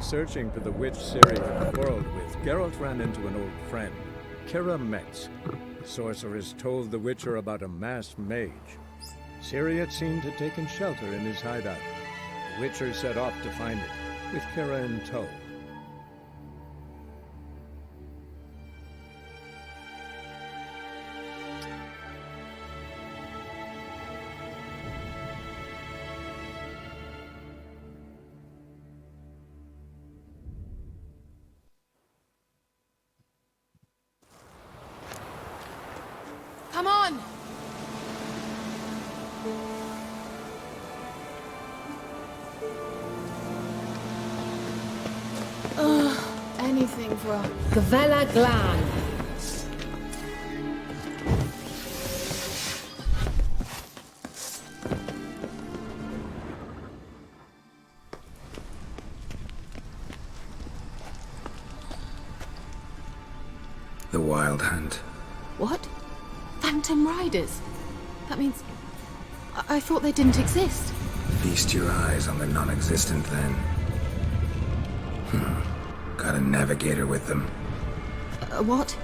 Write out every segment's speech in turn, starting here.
searching for the witch Ciri had quarreled with, Geralt ran into an old friend, Kira Metz. The sorceress told the Witcher about a masked mage. Ciri had seemed to have taken shelter in his hideout. The Witcher set off to find it, with Kira in tow. Come on! Anything for a Gavella Glan. The Wild Hunt. What? Phantom Riders? That means... I thought they didn't exist. Feast your eyes on the non-existent then. Got a navigator with them. What?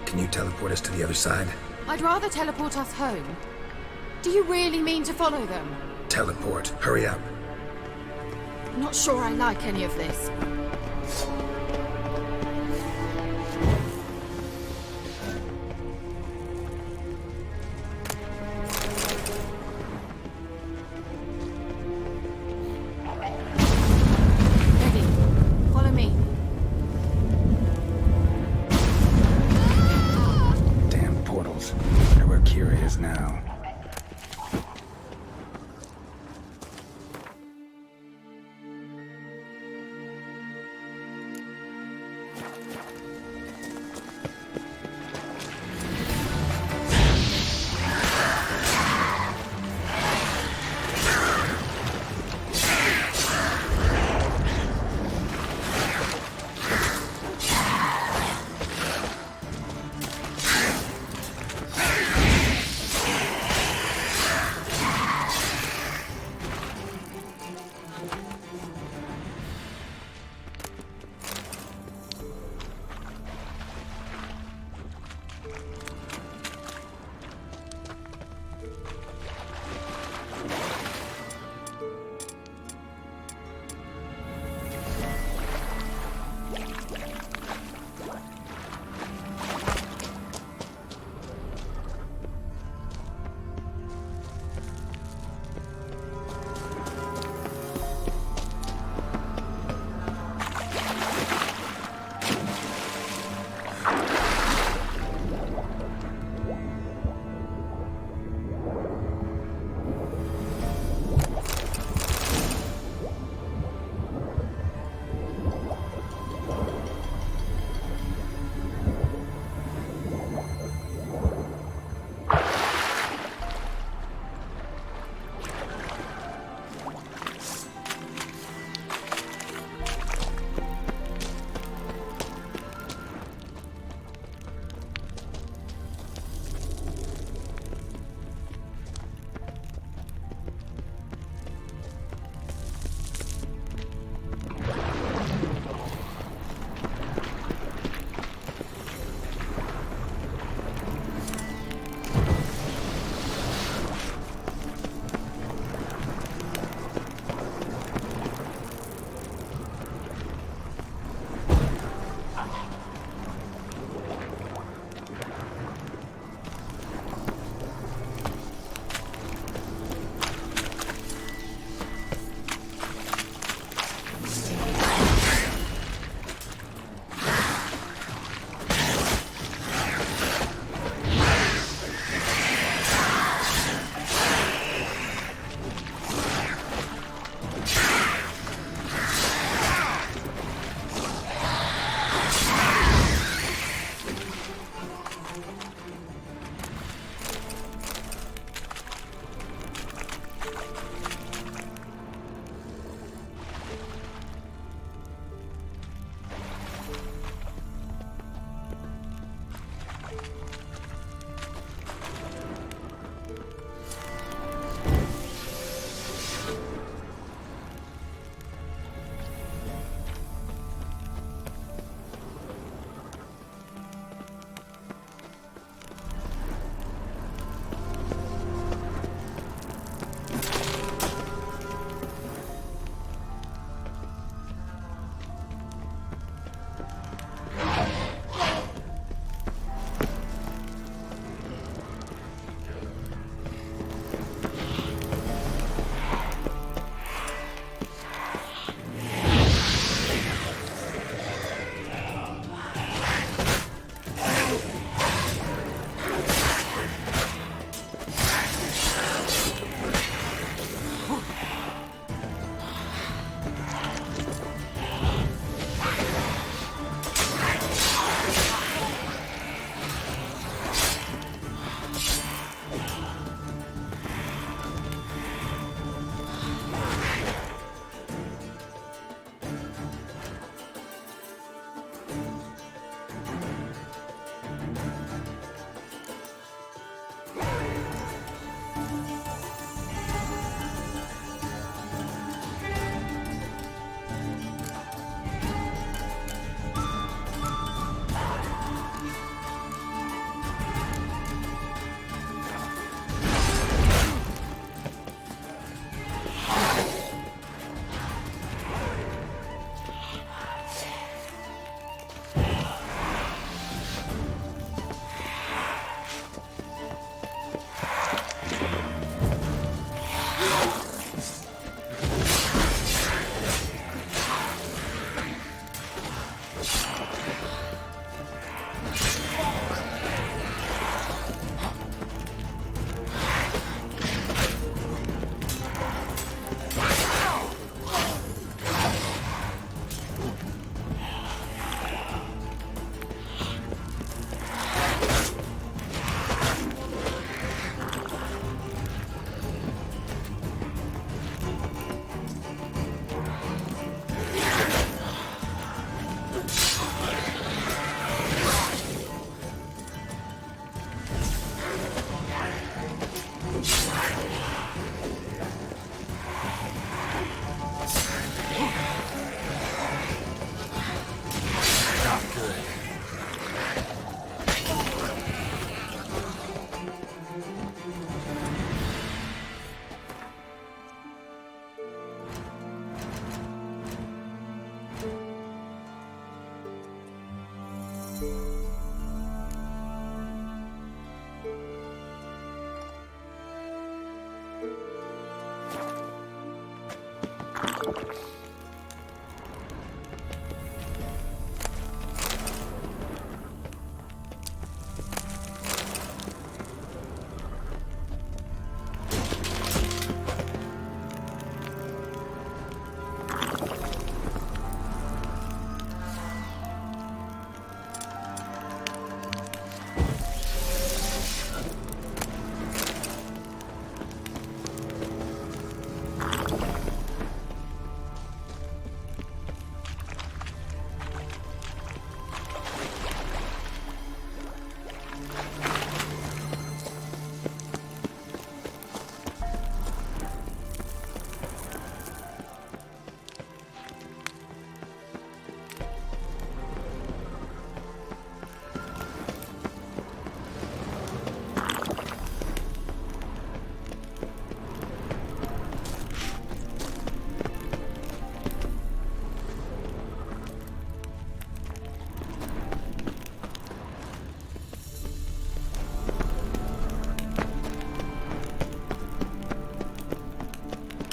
Can you teleport us to the other side? I'd rather teleport us home. Do you really mean to follow them? Teleport. Hurry up. I'm not sure I like any of this. Now.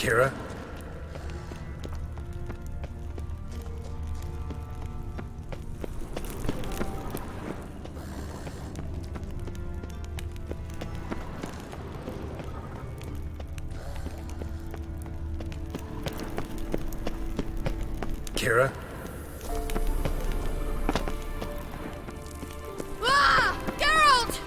Kira? Kira? Ah! Geralt!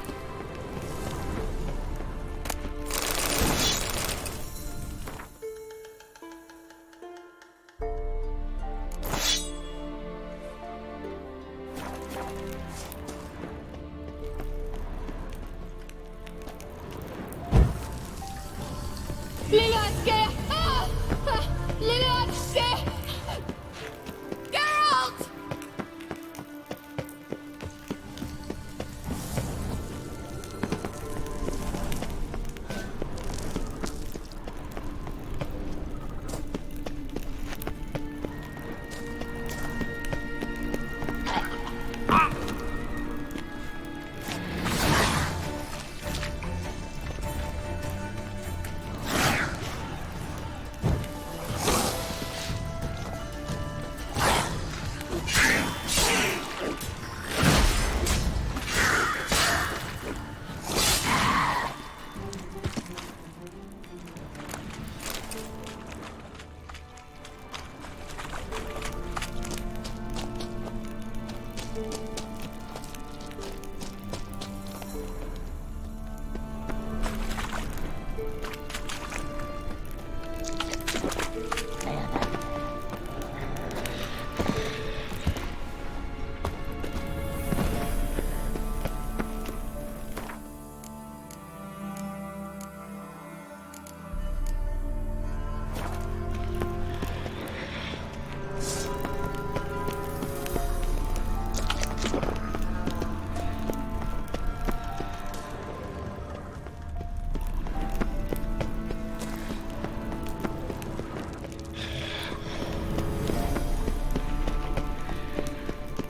Lillardske! Ah! Ah! Lillardske! Geralt!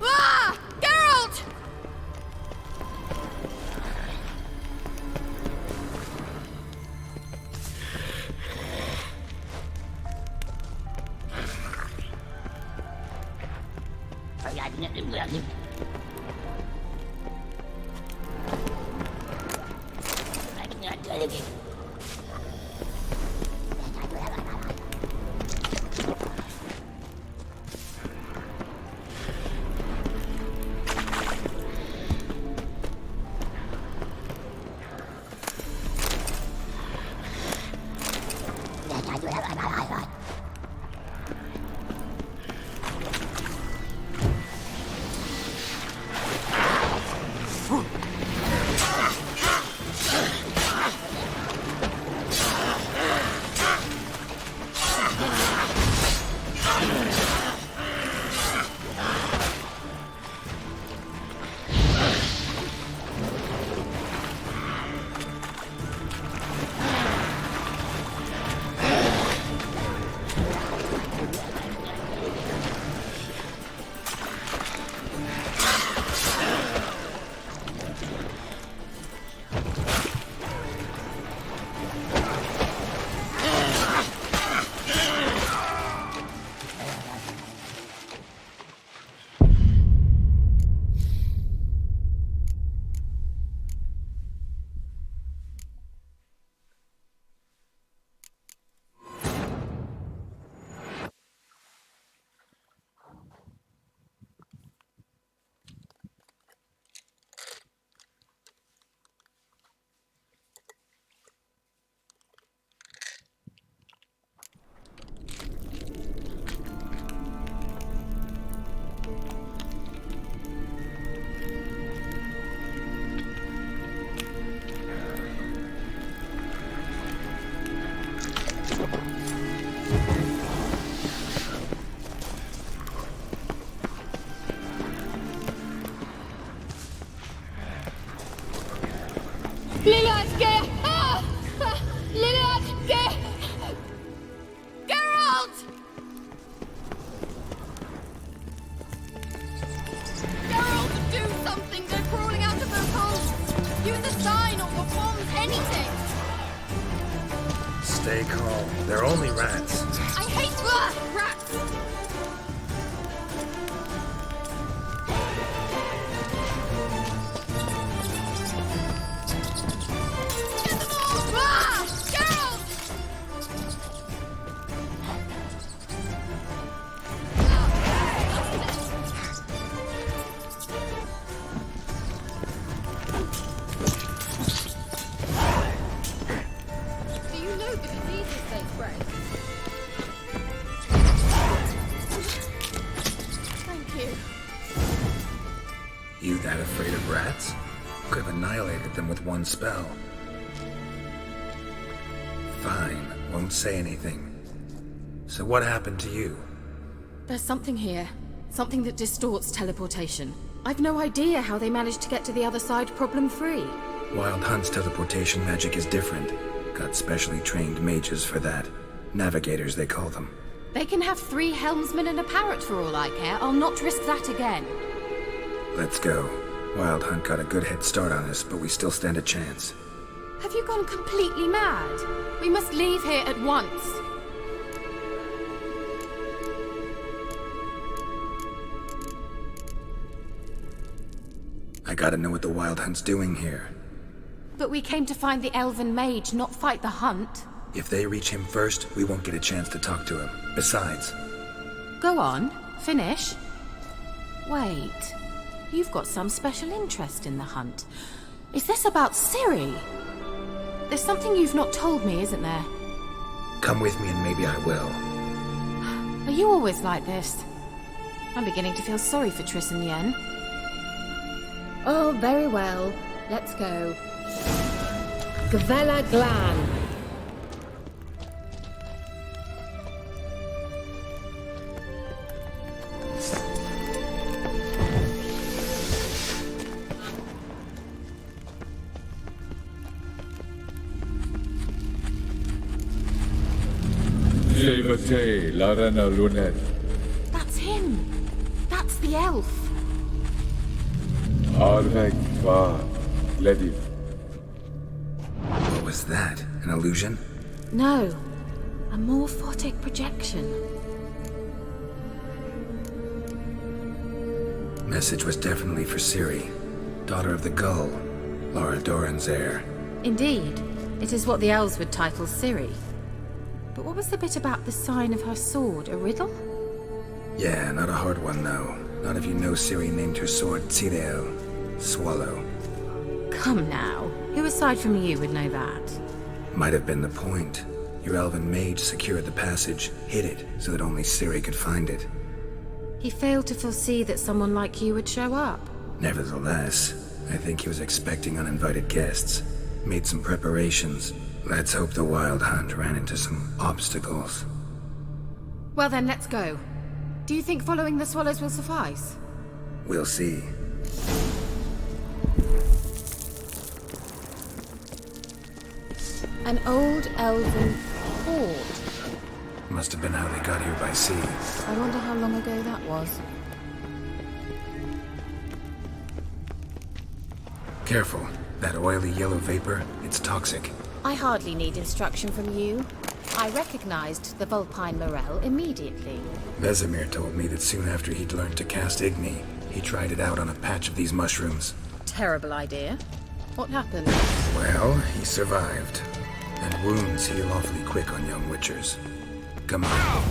Ah! Geralt! Geralt, do something! They're crawling out of those holes! Use a sign or bombs, anything! Stay calm. They're only rats. I hate rats! Get them all! Geralt! Do you know the diseases they spread? Thank you. You that afraid of rats? Could have annihilated them with one spell. Fine, won't say anything. So what happened to you? There's something here. Something that distorts teleportation. I've no idea how they managed to get to the other side problem-free. Wild Hunt's teleportation magic is different. Got specially trained mages for that. Navigators, they call them. They can have 3 helmsmen and a parrot for all I care. I'll not risk that again. Let's go. Wild Hunt got a good head start on us, but we still stand a chance. Have you gone completely mad? We must leave here at once. I gotta know what the Wild Hunt's doing here. But we came to find the elven mage, not fight the hunt. If they reach him first, we won't get a chance to talk to him. Besides, Go on, finish. Wait, you've got some special interest in the hunt. Is this about Ciri? There's something you've not told me, isn't there? come with me and maybe I will. Are you always like this? I'm beginning to feel sorry for Triss and Yen. Oh, very well. Let's go. Gavella Glan. That's him! That's the elf! What was that? An illusion? No, a morphotic projection. Message was definitely for Ciri, daughter of the Gull, Laura Doran's heir. Indeed, it is what the elves would title Ciri. But what was the bit about the sign of her sword? A riddle? Yeah, not a hard one though. Not if you know Ciri named her sword Tireo, Swallow. Come now. Who aside from you would know that? Might have been the point. Your elven mage secured the passage, hid it, so that only Ciri could find it. He failed to foresee that someone like you would show up. Nevertheless, I think he was expecting uninvited guests. Made some preparations. Let's hope the Wild Hunt ran into some obstacles. Well then, let's go. Do you think following the swallows will suffice? We'll see. An old elven fort. Must have been how they got here by sea. I wonder how long ago that was. Careful. That oily yellow vapor, it's toxic. I hardly need instruction from you. I recognized the Vulpine Morel immediately. Vesemir told me that soon after he'd learned to cast Igni, he tried it out on a patch of these mushrooms. Terrible idea. What happened? Well, he survived. And wounds heal awfully quick on young witchers. Come on.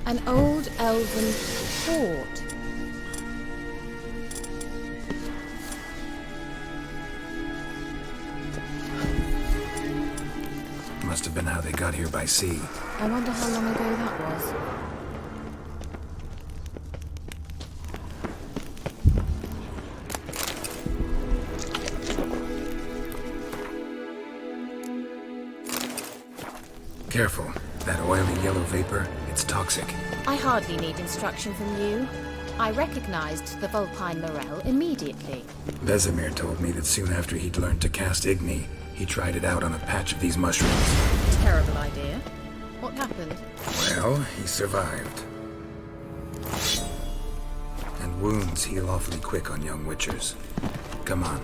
An old elven fort. Must have been how they got here by sea. I wonder how long ago that was. Careful. That oily yellow vapor, it's toxic. I hardly need instruction from you. I recognized the Vulpine Morel immediately. Vesemir told me that soon after he'd learned to cast Igni, he tried it out on a patch of these mushrooms. Terrible idea. What happened? Well, he survived. And wounds heal awfully quick on young witchers. Come on.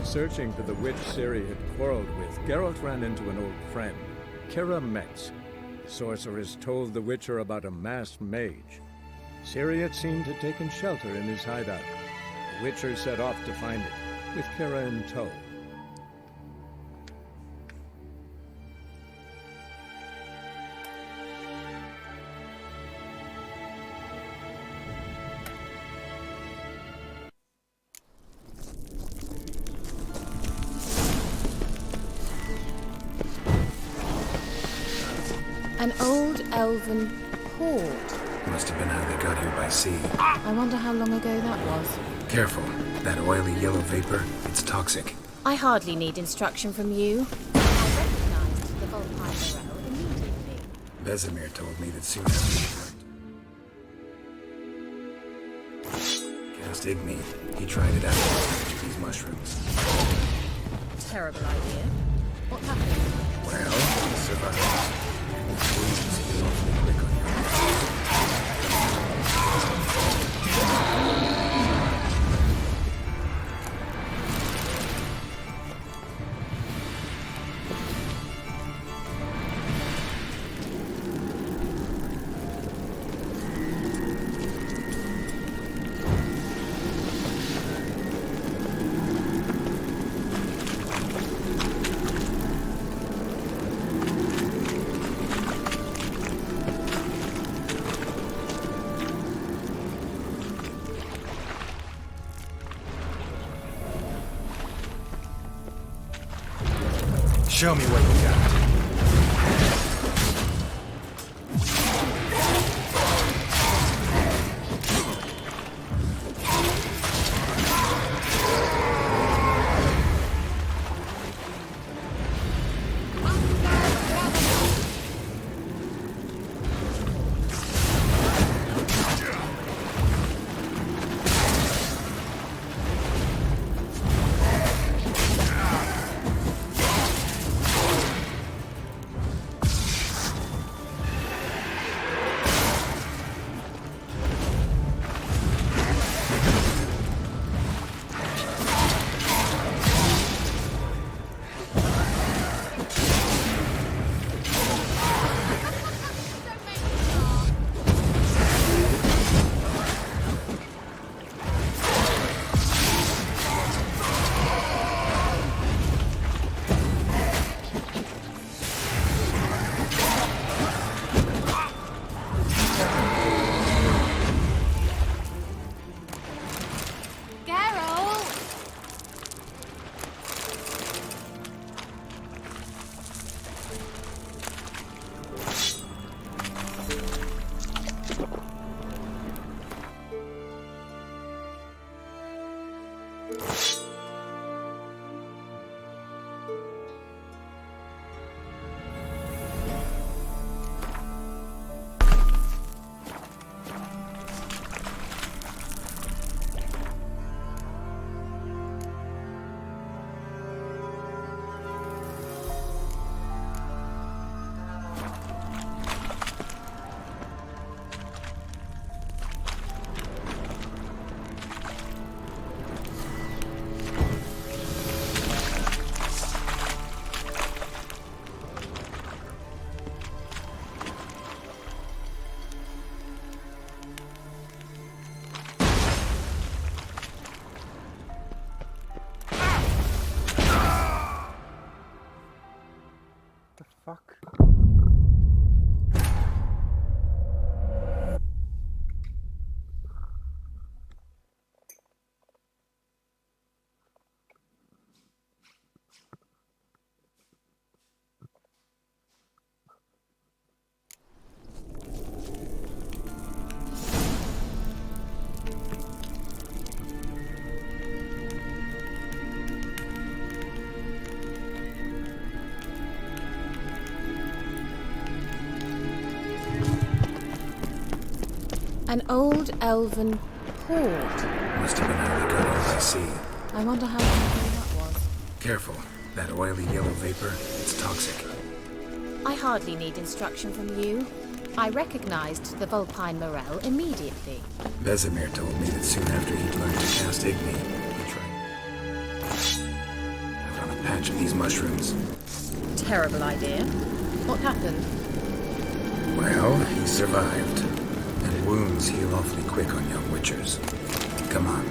Searching for the witch Ciri had quarreled with, Geralt ran into an old friend, Kira Metz. The sorceress told the Witcher about a masked mage. Ciri had seemed to have taken shelter in his hideout. The Witcher set off to find it, with Kira in tow. An old elven port. Must have been how they got here by sea. I wonder how long ago that was. Careful. That oily yellow vapor, it's toxic. I hardly need instruction from you. I recognized the Vulpine Morel immediately. Vesemir told me that soon after he cast Igni, he tried it out with these mushrooms. Terrible idea. What happened? Well, he survived. Wounds heal awfully quick on your Show me what you got. An old elven hoard. Must have been how they got out by sea. I wonder how long that was. Careful. That oily yellow vapor, it's toxic. I hardly need instruction from you. I recognized the Vulpine Morel immediately. Vesemir told me that soon after he'd learned to cast Igni, he tried out on a patch of these mushrooms. Terrible idea. What happened? Well, he survived. And wounds heal awfully quick on young witchers. Come on.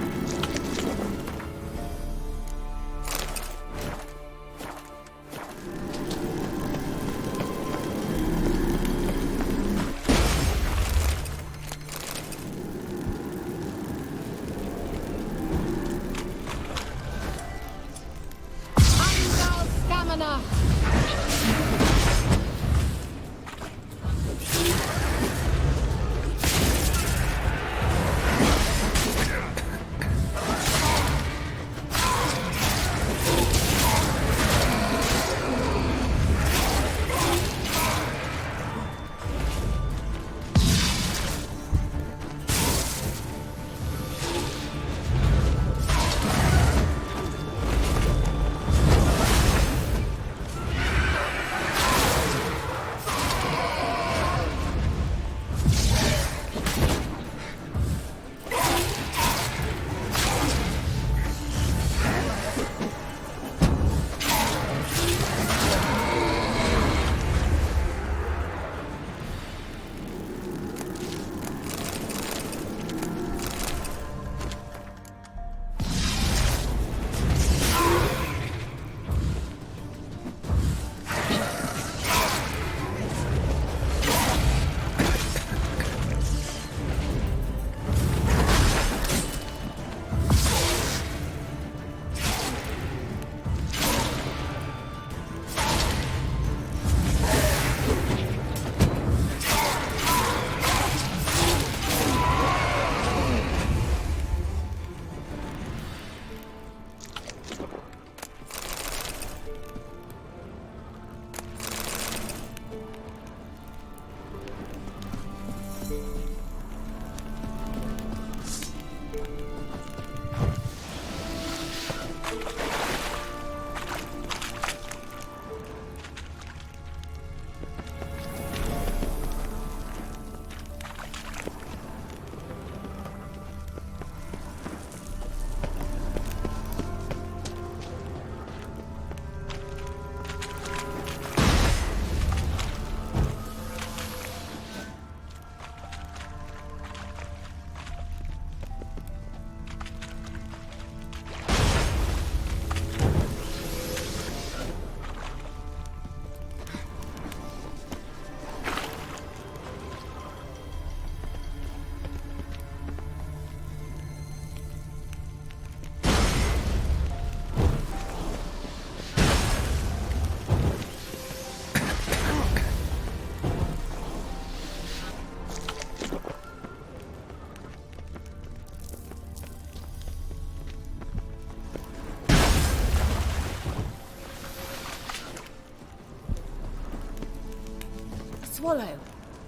Swallow.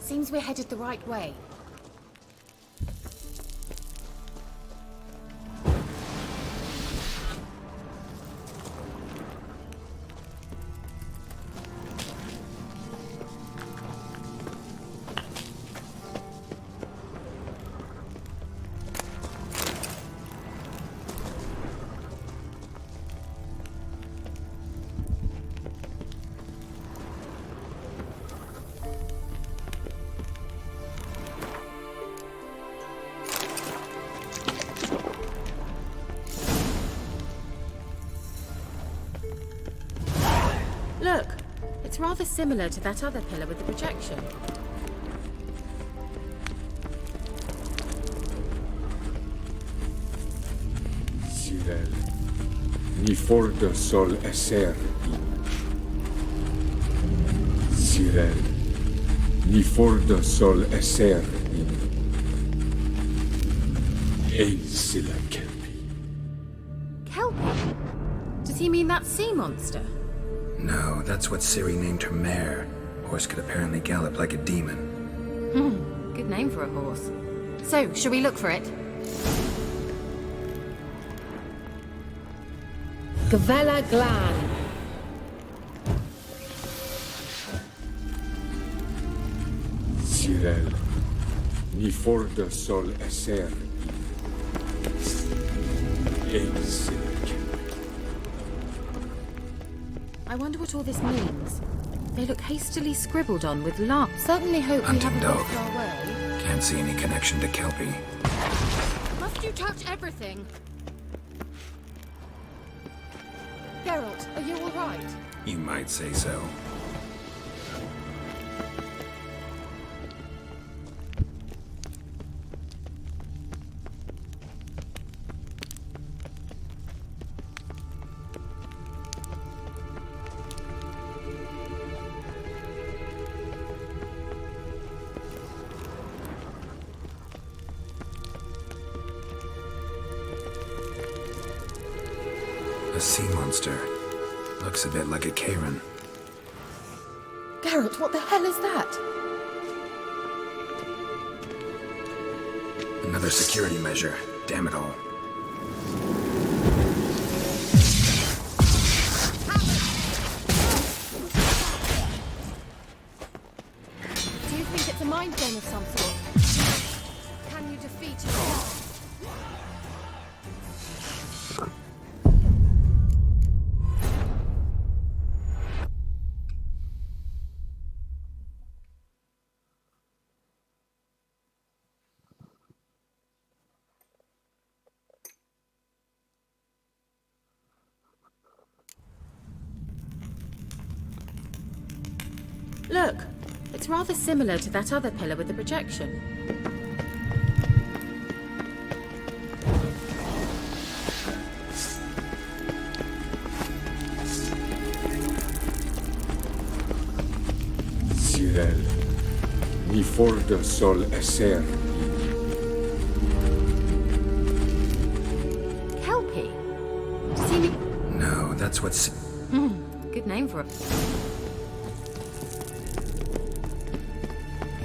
Seems we're headed the right way. Look, it's rather similar to that other pillar with the projection. Sirel, ni forda sol esser in. Sirel, ni forda sol esser in. Ein silla kelpi. Kelpie? Does he mean that sea monster? No, that's what Ciri named her mare. Horse could apparently gallop like a demon. Good name for a horse. So, shall we look for it? Gavella Glan. Sirel, ni forda sol esser ein silac. I wonder what all this means. They look hastily scribbled on with love. Certainly hope we Hunting haven't dog. lost our way. Can't see any connection to Kelpie. Must you touch everything? Geralt, are you all right? You might say so. A sea monster. Looks a bit like a Karen. Geralt, what the hell is that? Another security measure. Damn it all. Do you think it's a mind game of some sort? Can you defeat yourself? Look, it's rather similar to that other pillar with the projection. Sirel, ni forda sol esser Kelpie? Seeming... No, that's what's... Good name for a...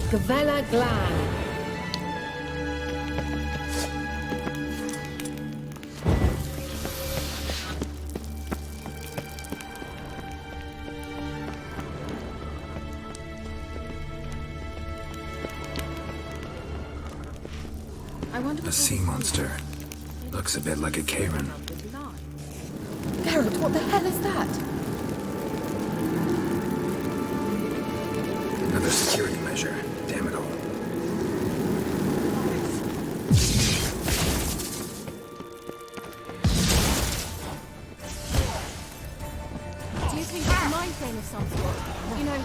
Gavella Glan. I wonder A what sea monster. Looks a bit like a Karen. Geralt, what the hell is that? Another security measure. Damn it all. Do you think it's a mind game of some sort? You know,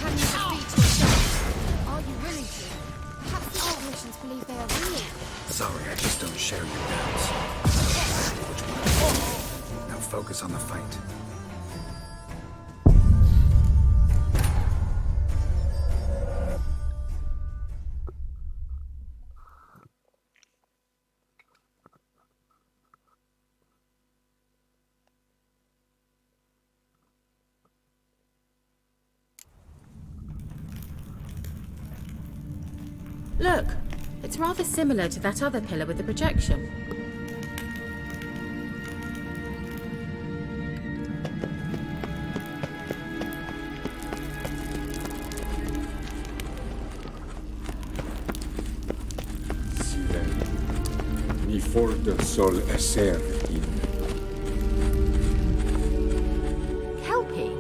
can you defeat yourself? Are you willing to? Perhaps the technicians believe they are real. Sorry, I just don't share your doubts. Now focus on the fight. Look, it's rather similar to that other pillar with the projection. Sirel, ni forda sol esser Kelpie?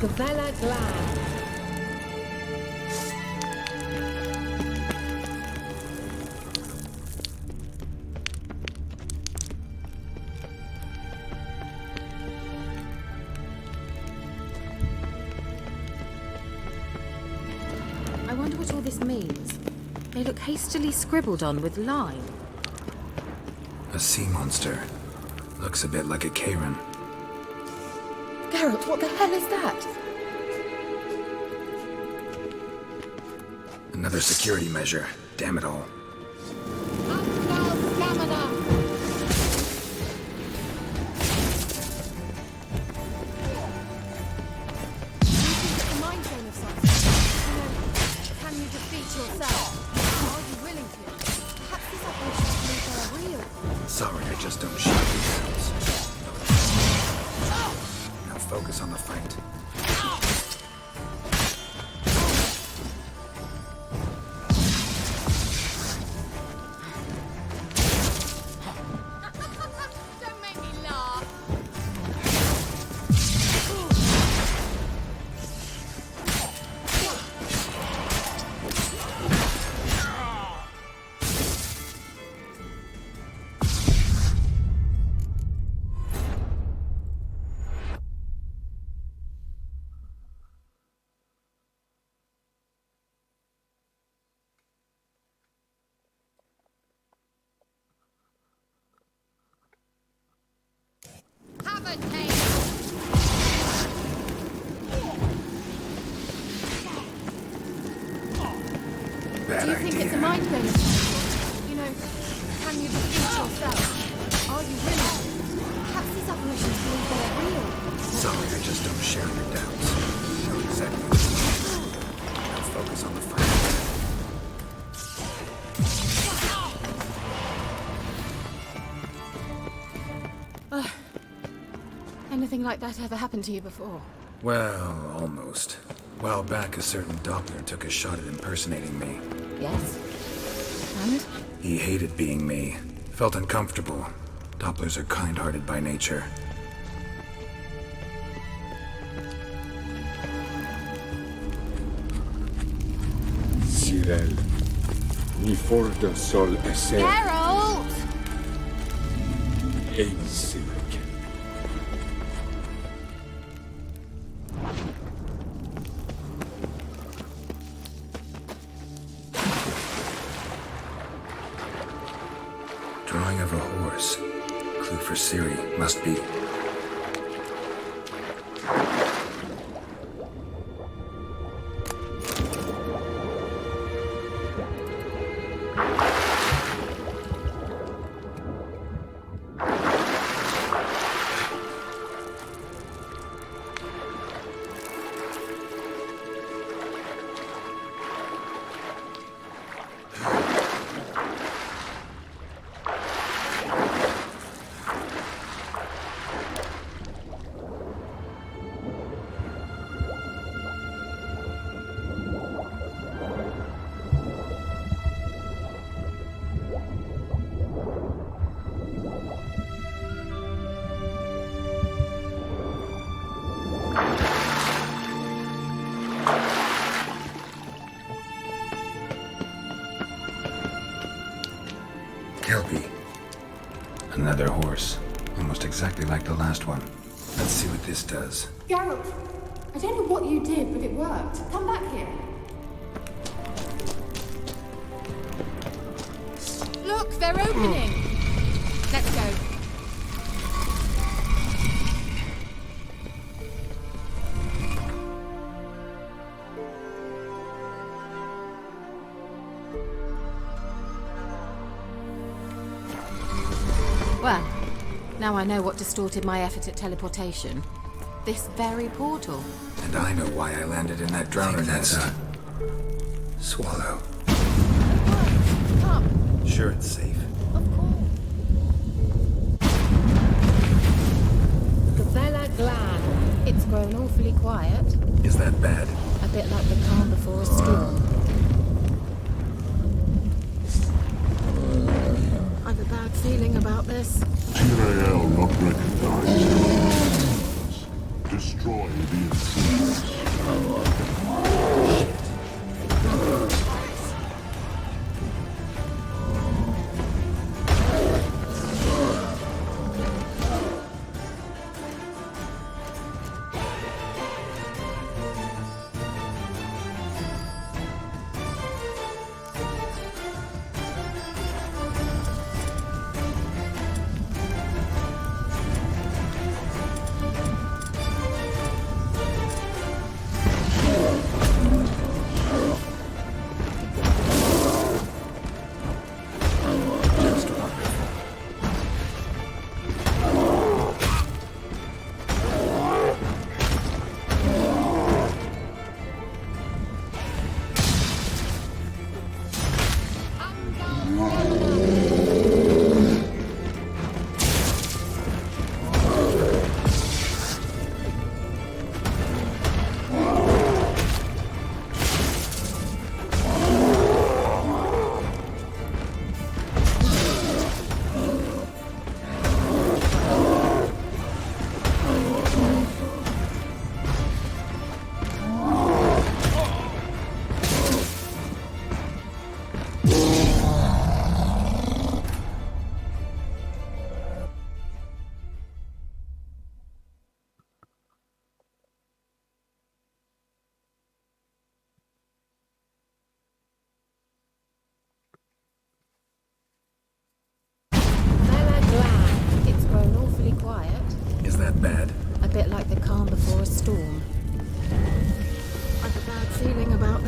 Gavella Glan. I wonder what all this means. They look hastily scribbled on with lime. A sea monster. Looks a bit like a Karen. Geralt, what the hell is that? Another security measure. Damn it all. Do just don't shoot themselves. Now focus on the fight. Don't make me laugh. Have a taste. Bad Do you think it's a idea. mind game? You know, can you defeat yourself? Are you really? Perhaps these apparitions believe they're real. Sorry, I just don't share your doubts. I know exactly what's going on. Now focus on the fight. Anything like that ever happened to you before? Well, almost. A while back, a certain Doppler took a shot at impersonating me. Yes. And? He hated being me. Felt uncomfortable. Dopplers are kind-hearted by nature. Cyril, ni for de sol esser, Geralt! ein Cyril. Drawing of a horse. Clue for Siri. Must be. Kelpie. Another horse. Almost exactly like the last one. Let's see what this does. Geralt, I don't know what you did, but it worked. Come back here. Look, they're opening! Let's go. Well, now I know what distorted my effort at teleportation. This very portal. And I know why I landed in that drowner nest. Swallow. Come, Sure it's safe. of course. Gabella Glan. It's grown awfully quiet. Is that bad? A bit like the calm before a storm. I've a bad feeling about this. Tyrael not recognized. Destroy the intruders.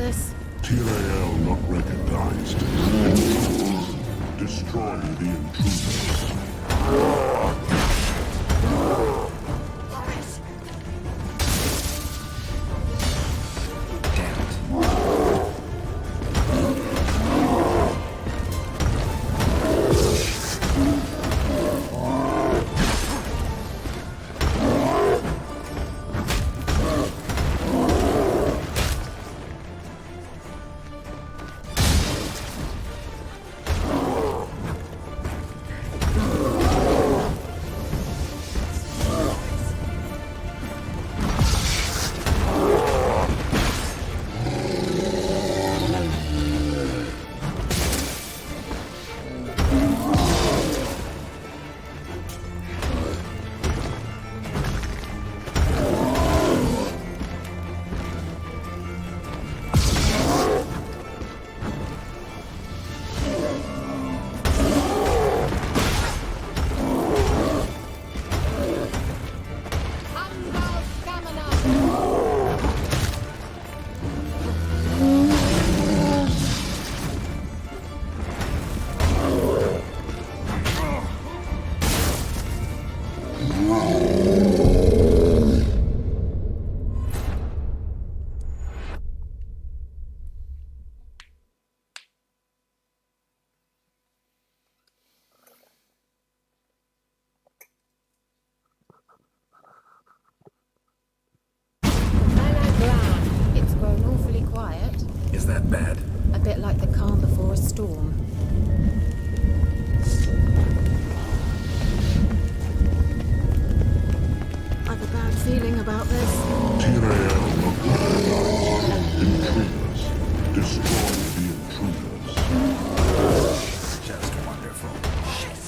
this? Tyrael not recognized. Destroy the intruders. It's grown awfully quiet. Is that bad? A bit like the calm before a storm. I've a bad feeling about this. Tyrael not recognized. Intruders. Destroy the intruders. Just wonderful. Shit.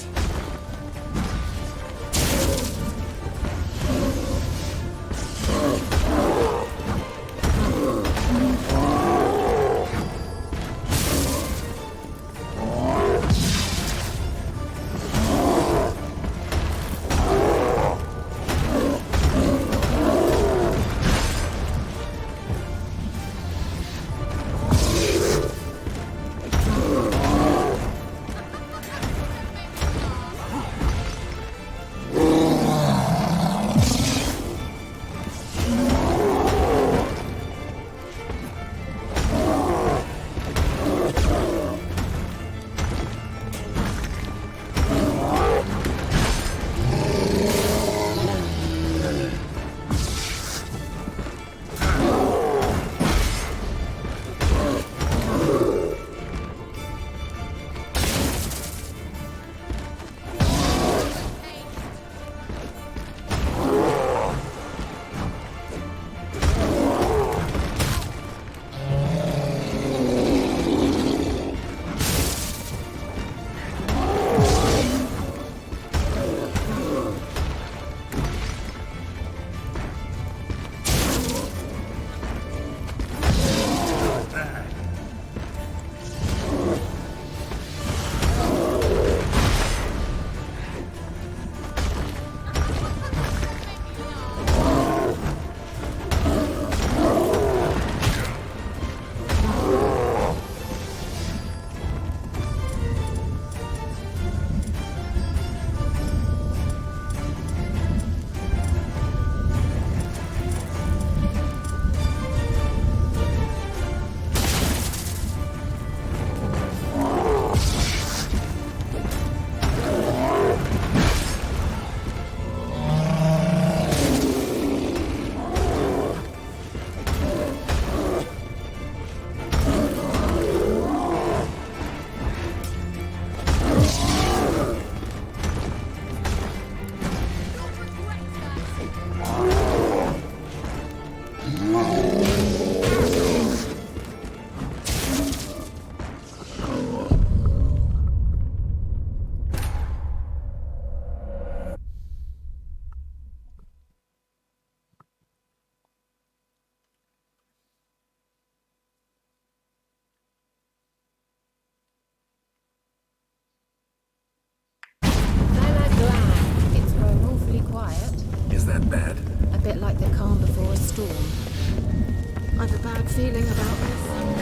Is that bad? A bit like the calm before a storm. I've a bad feeling about this.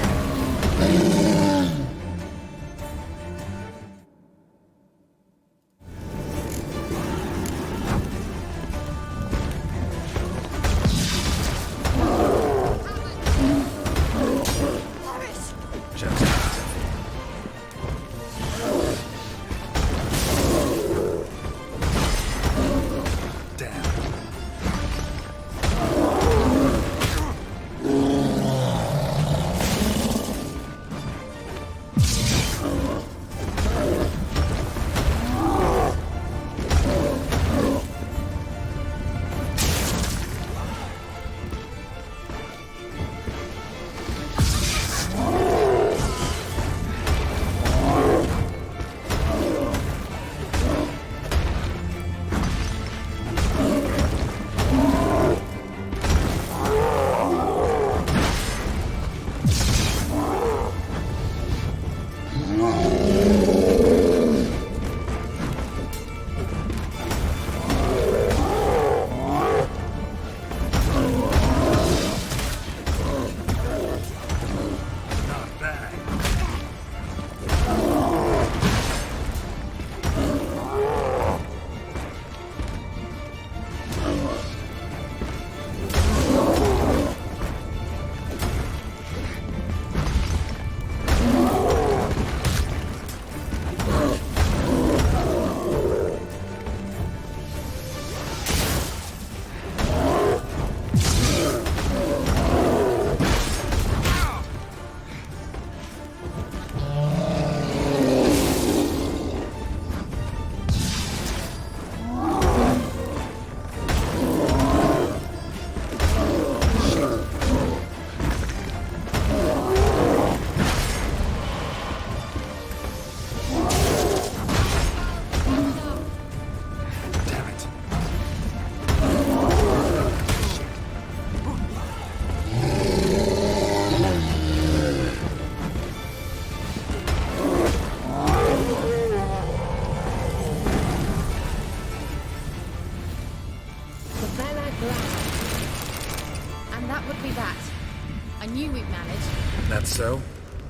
That's so?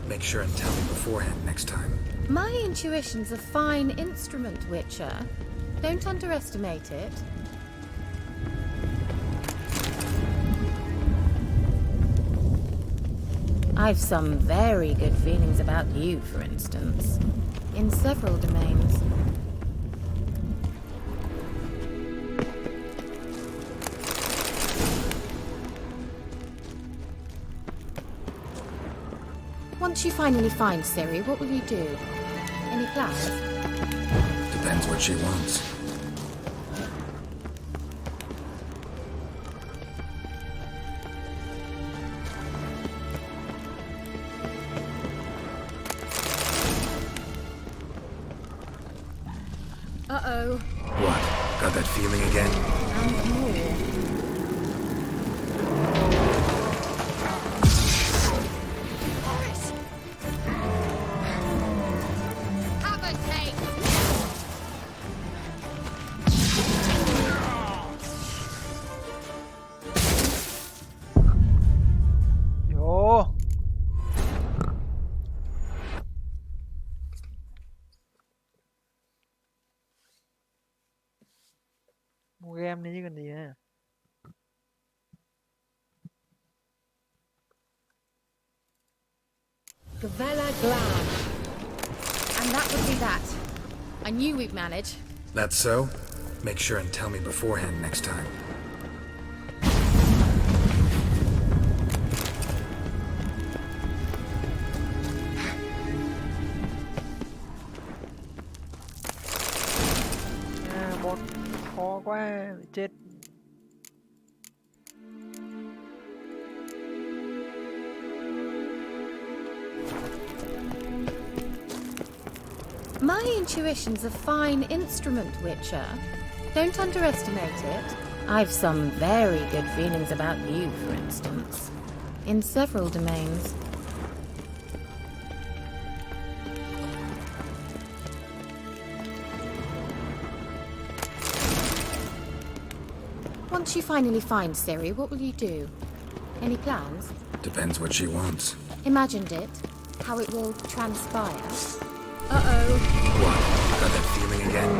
Make sure and tell me beforehand next time. My intuition's a fine instrument, Witcher. Don't underestimate it. I've some very good feelings about you, for instance. In several domains. Once you finally find Ciri, what will you do? Any plans? Depends what she wants. Uh-oh. What? Got that feeling again? And more. Mua game đi chứ còn gì nữa. Gavella Glad. And that would be that. I knew we'd manage. That's so? Make sure and tell me beforehand next time. Bot khó quá, chết. My intuition's a fine instrument, Witcher. Don't underestimate it. I've some very good feelings about you, for instance. In several domains. Once you finally find Ciri, what will you do? Any plans? Depends what she wants. Imagined it. how it will transpire. Uh-oh. What? Got that feeling again?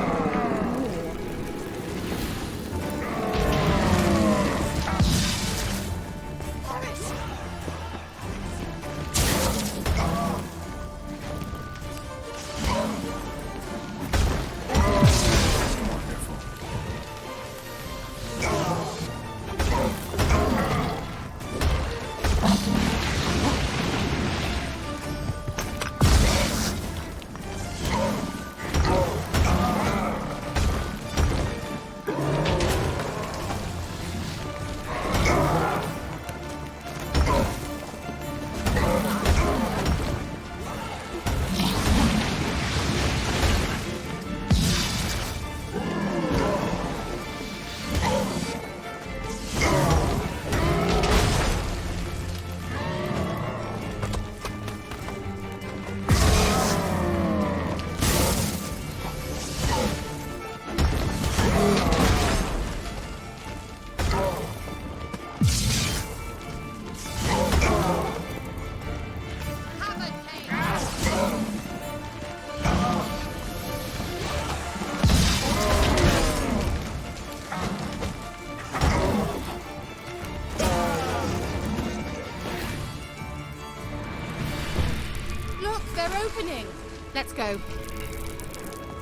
They're opening. Let's go.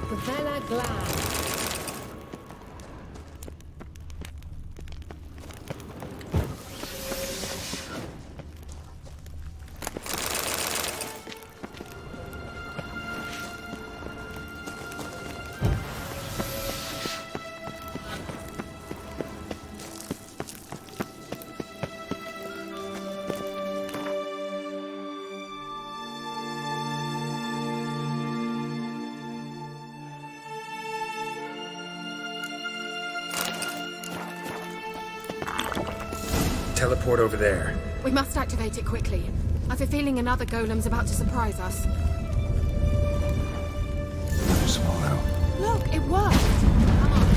Vela glad. Teleport over there. We must activate it quickly. I've a feeling another golem's about to surprise us. Another swallow. Look, it worked. Come on.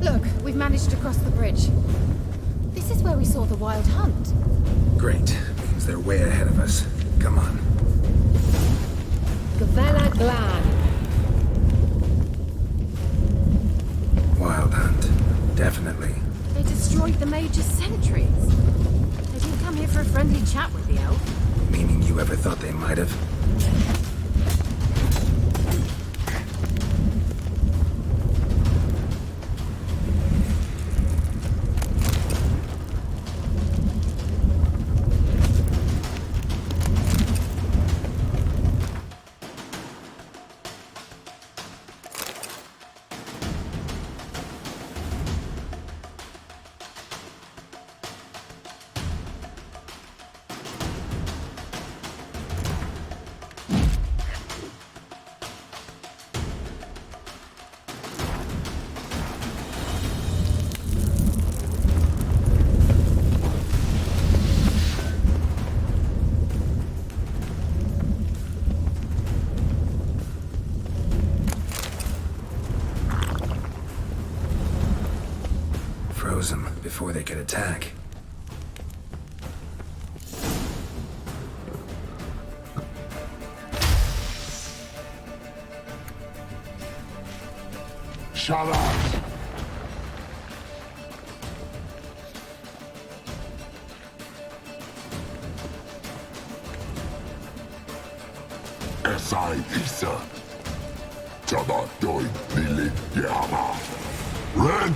Look, we've managed to cross the bridge. This is where we saw the wild hunt. Great. Means they're way ahead of us. Come on. Vela glad. Wild hunt. Definitely. They destroyed the Major's sentries. They didn't come here for a friendly chat with the elf. Meaning you ever thought they might have? Froze them before they could attack. Shut up! Esai Isa. Jada doi nilit yama. Red!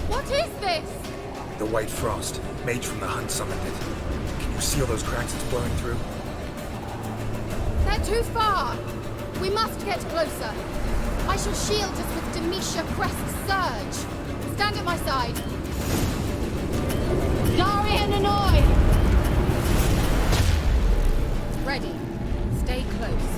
What is this? The white frost. Mage from the hunt summoned it. Can you seal those cracks it's blowing through? They're too far. We must get closer. I shall shield us with Demetia Crest's surge. Stand at my side. Darian and I! Ready. Stay close.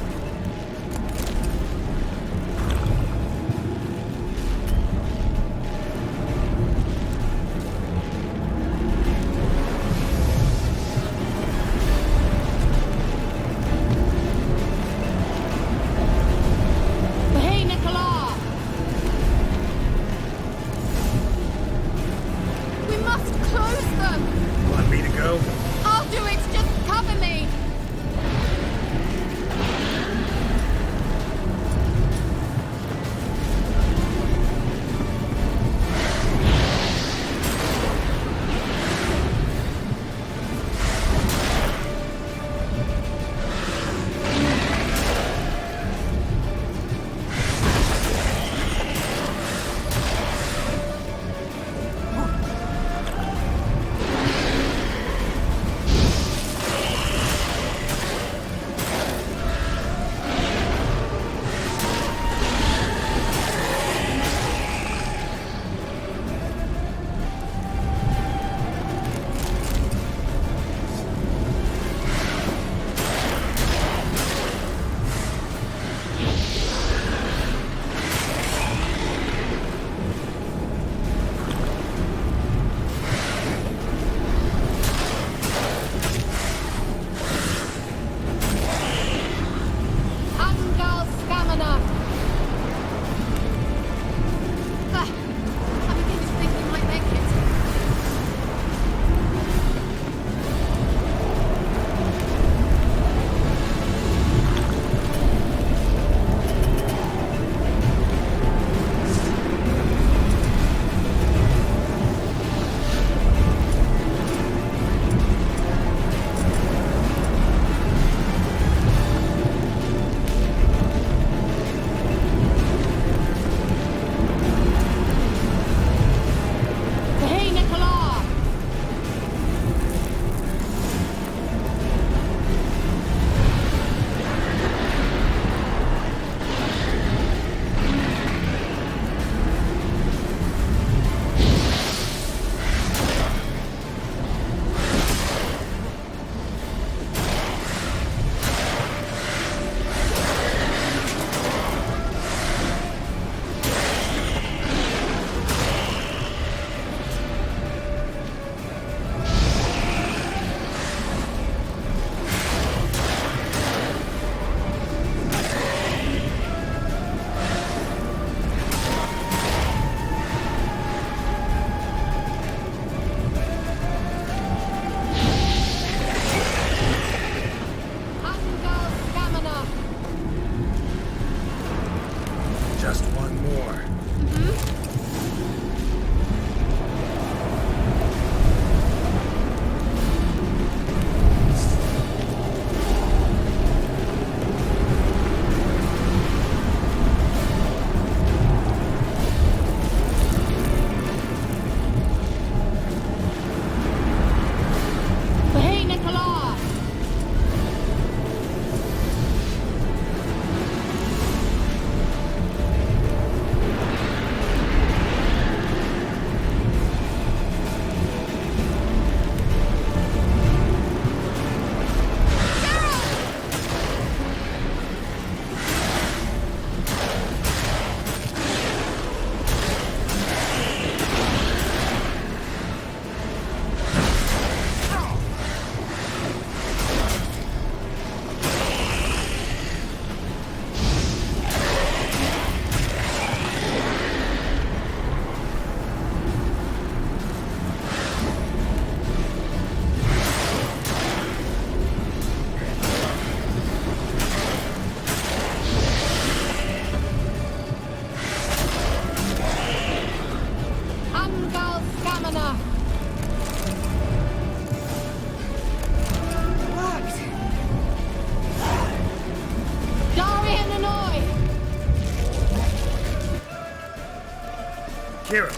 Kira!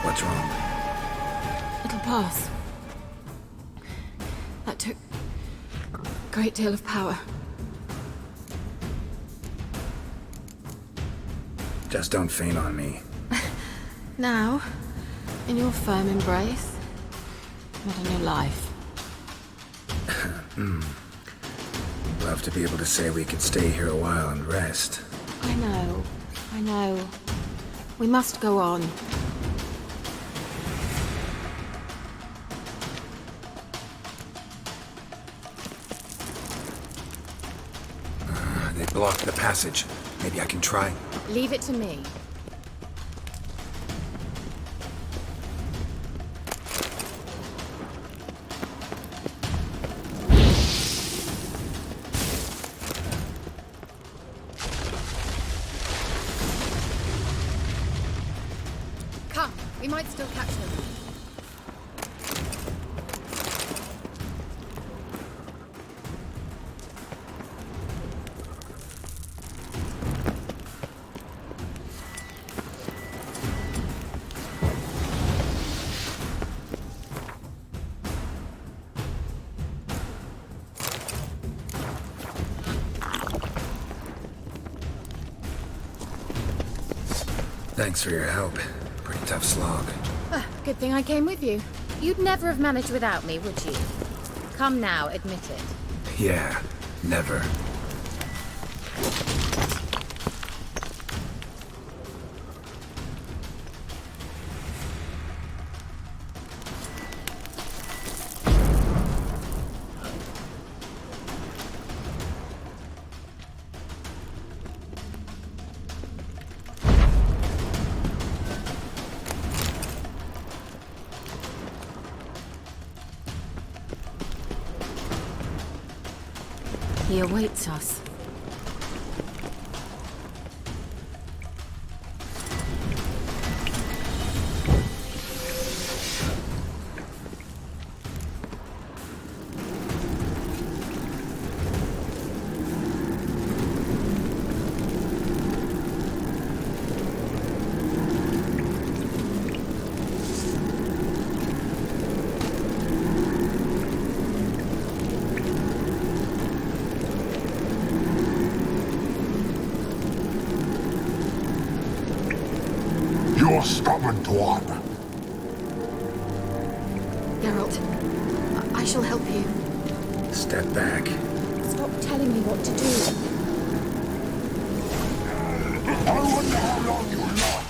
What's wrong? It'll pass. That took a great deal of power. Just don't faint on me. Now, in your firm embrace, not in your life. Love to be able to say we could stay here a while and rest. I know. We must go on. They blocked the passage. Maybe I can try. Leave it to me. Come, we might still catch them. Thanks for your help. Pretty tough slog. Good thing I came with you. You'd never have managed without me, would you? Come now, admit it. Yeah, never. He awaits us. You're stubborn, Tuan. Geralt, I shall help you. Step back. Stop telling me what to do. I wonder how long you last.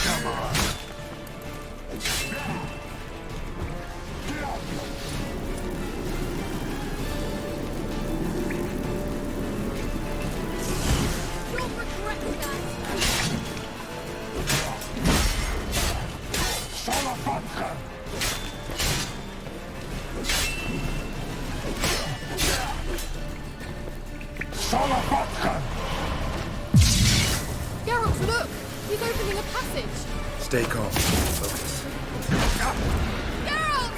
Come on. You'll regret that. Salafatkan. Salafatkan. Geralt, look! He's opening a passage. Stay calm. Focus. Geralt!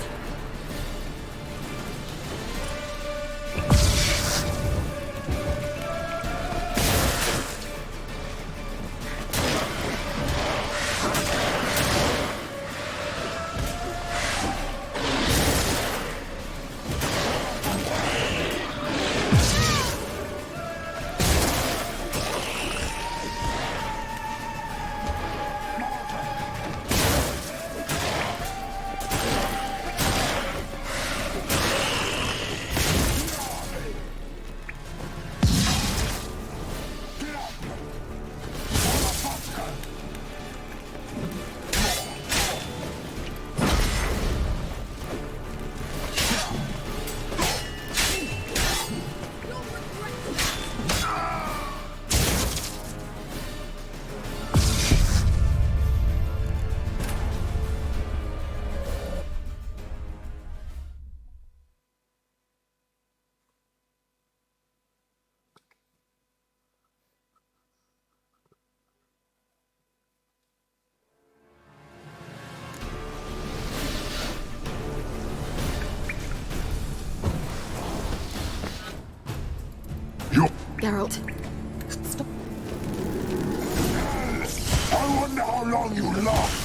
Geralt. Stop. I wonder how long you last.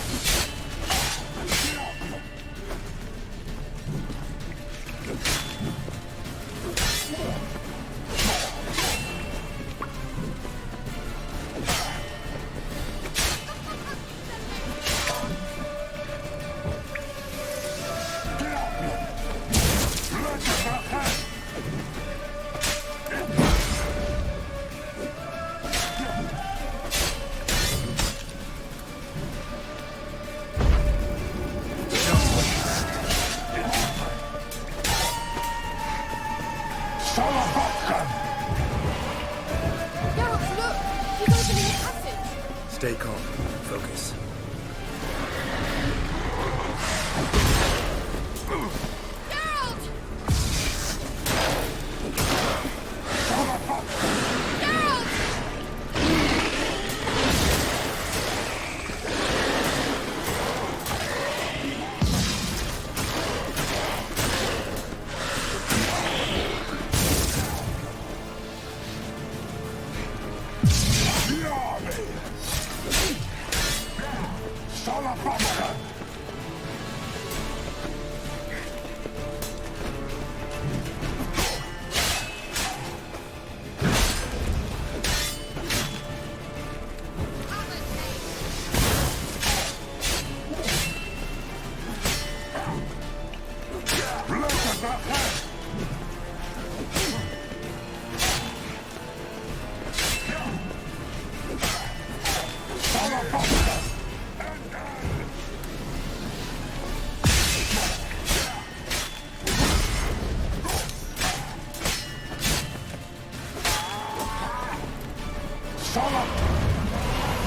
Geralt, look! He's opening a passage! Stay calm. Focus. Geralt!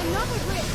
Another grip!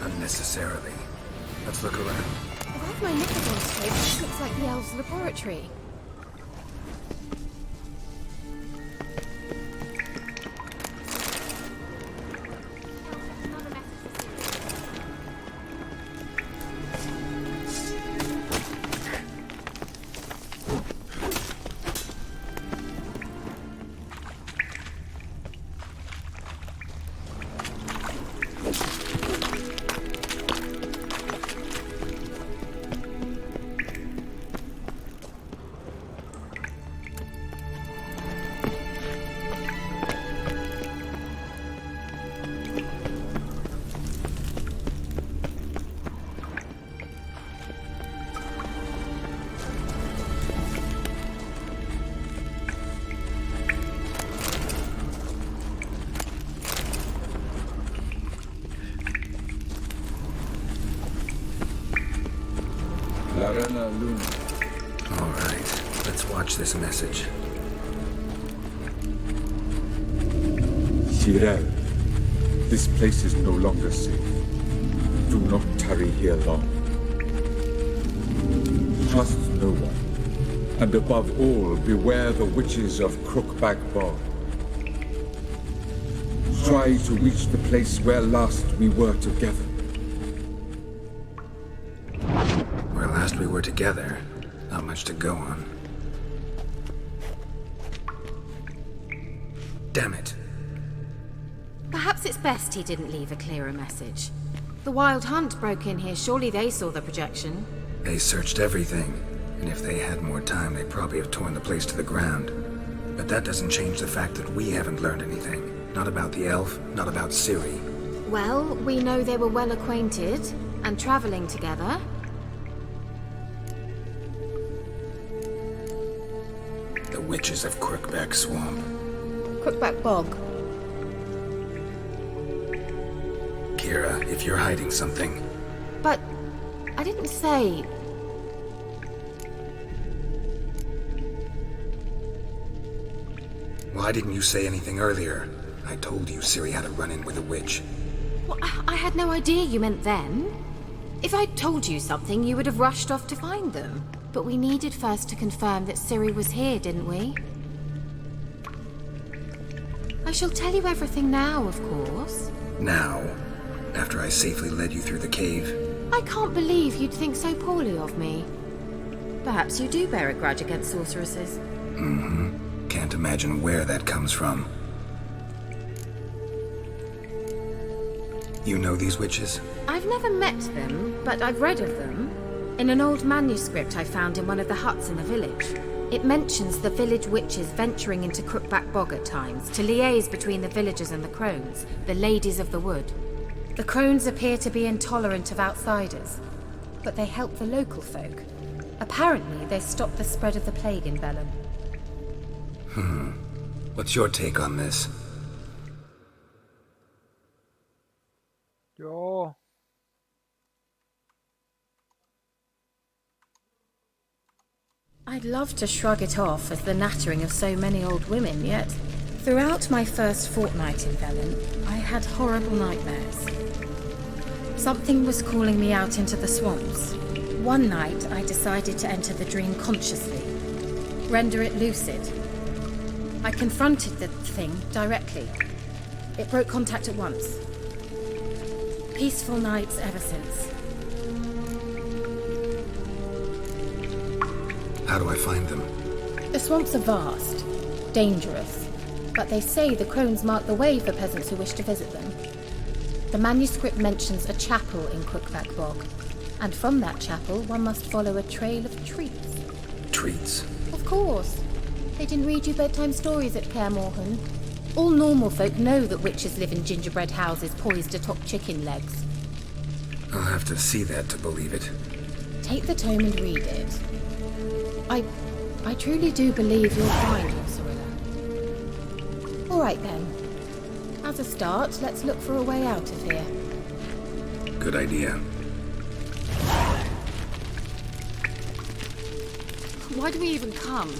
Unnecessarily. Let's look around. Above my nickel scope, this looks like the elves' laboratory. All right, let's watch this message. Tyrell, this place is no longer safe. Do not tarry here long. Trust no one, and above all, beware the witches of Crookback Bog. try to reach the place where last we were together. Where last we were together, not much to go on. Damn it. Perhaps it's best he didn't leave a clearer message. The Wild Hunt broke in here. Surely they saw the projection. They searched everything, and if they had more time, they'd probably have torn the place to the ground. But that doesn't change the fact that we haven't learned anything. Not about the elf, not about Ciri. Well, we know they were well acquainted and traveling together. The witches of Crookback Swamp. Crookback Bog. Kira, if you're hiding something... But I didn't say... Why didn't you say anything earlier? I told you Ciri had a run-in with a witch. Well, I had no idea you meant then. If I'd told you something, you would have rushed off to find them. But we needed first to confirm that Ciri was here, didn't we? I shall tell you everything now, of course. Now? After I safely led you through the cave? I can't believe you'd think so poorly of me. Perhaps you do bear a grudge against sorceresses. Mm-hmm. Can't imagine where that comes from. You know these witches? I've never met them, but I've read of them. In an old manuscript I found in one of the huts in the village. It mentions the village witches venturing into Crookback Bog at times to liaise between the villagers and the crones, the ladies of the wood. The crones appear to be intolerant of outsiders, but they help the local folk. Apparently, they stopped the spread of the plague in Bellum. What's your take on this? Jo. I'd love to shrug it off as the nattering of so many old women, yet throughout my first fortnight in Bellum, I had horrible nightmares. Something was calling me out into the swamps. One night, I decided to enter the dream consciously, render it lucid. I confronted the thing directly. It broke contact at once. Peaceful nights ever since. How do I find them? The swamps are vast, dangerous, but they say the crones mark the way for peasants who wish to visit them. The manuscript mentions a chapel in Crookback Bog, and from that chapel one must follow a trail of treats. Treats? Of course. They didn't read you bedtime stories at Kaer Morhen. All normal folk know that witches live in gingerbread houses poised atop chicken legs. I'll have to see that to believe it. Take the tome and read it. I truly do believe you'll find your Sorilla. All right then. As a start, let's look for a way out of here. Good idea. Why do we even come?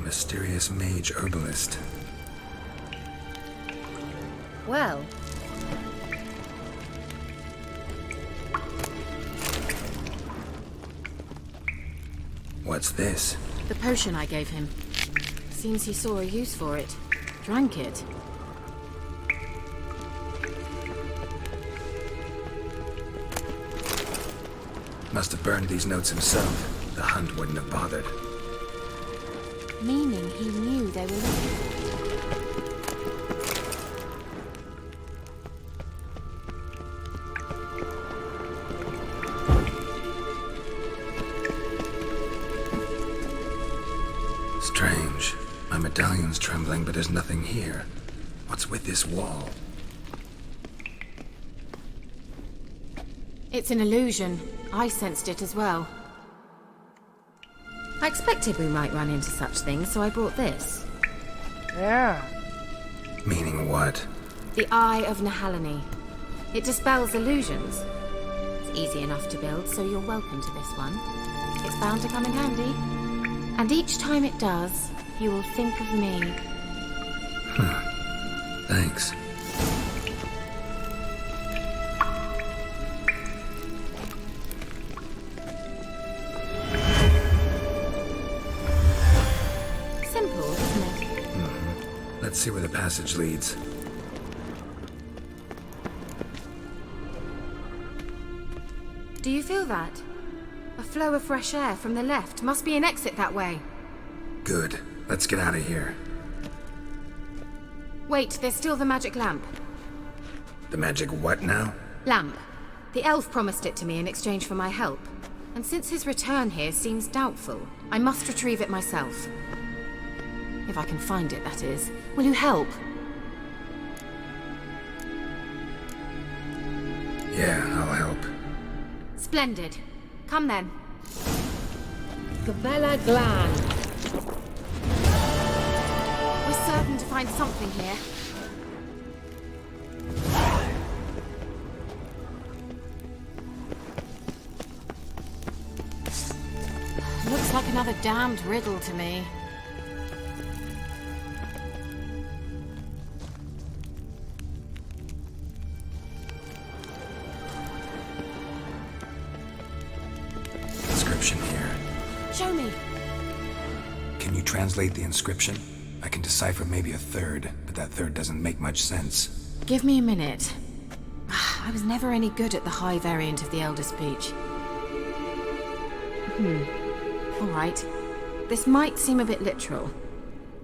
Mysterious mage herbalist. Well, What's this? the potion I gave him. Seems he saw a use for it. Drank it. Must have burned these notes himself. The Hunt wouldn't have bothered. Meaning he knew they were looking. Strange. My medallion's trembling, but there's nothing here. What's with this wall? It's an illusion. I sensed it as well. I expected we might run into such things, so I brought this. Ja. Meaning what? The Eye of Nahalani. It dispels illusions. It's easy enough to build, so you're welcome to this one. It's bound to come in handy. And each time it does, you will think of me. Thanks. Simple, isn't it? Let's see where the passage leads. Do you feel that? A flow of fresh air from the left. Must be an exit that way. Good. Let's get out of here. Wait, there's still the magic lamp. The magic what now? Lamp. The elf promised it to me in exchange for my help. And since his return here seems doubtful, I must retrieve it myself. If I can find it, that is. Will you help? Yeah, I'll help. Splendid. Come then. Gavella Glan. We're certain to find something here. Looks like another damned riddle to me. Inscription here. Show me. Can you translate the inscription? I can decipher maybe a third, but that third doesn't make much sense. Give me a minute. I was never any good at the high variant of the Elder Speech. All right. This might seem a bit literal.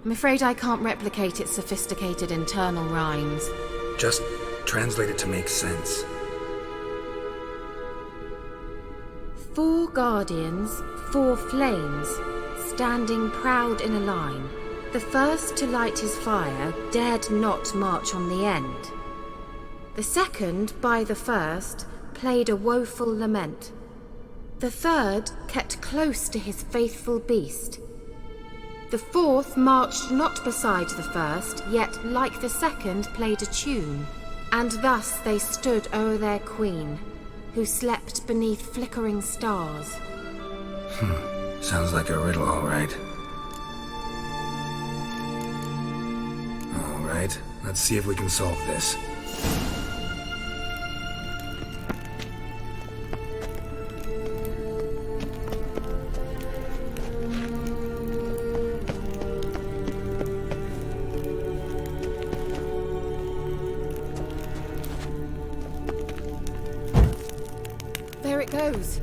I'm afraid I can't replicate its sophisticated internal rhymes. Just translate it to make sense. 4 guardians, 4 flames, standing proud in a line. The first to light his fire dared not march on the end. The second, by the first, played a woeful lament. The third kept close to his faithful beast. The fourth marched not beside the first, yet like the second played a tune. And thus they stood o'er their queen, who slept beneath flickering stars. Sounds like a riddle, all right. All right, let's see if we can solve this. There it goes.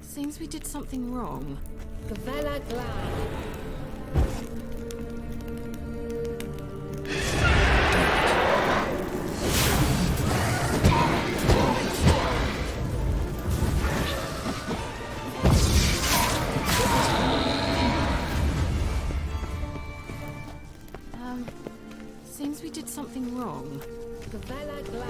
Seems we did something wrong. Gavella Glan. Seems we did something wrong. Gavella Glan.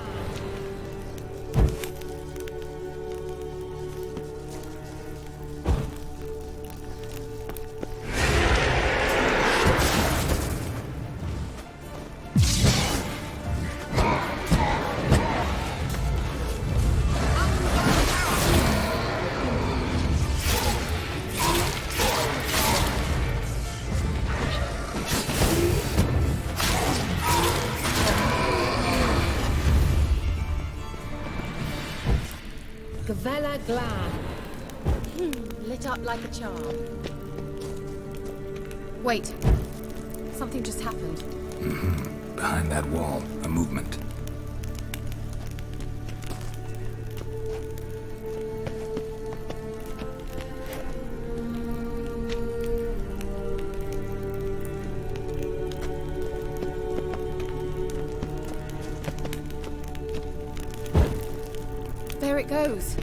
Gavella Glan. Lit up like a charm. Wait. Something just happened. Behind that wall, a movement. There it goes.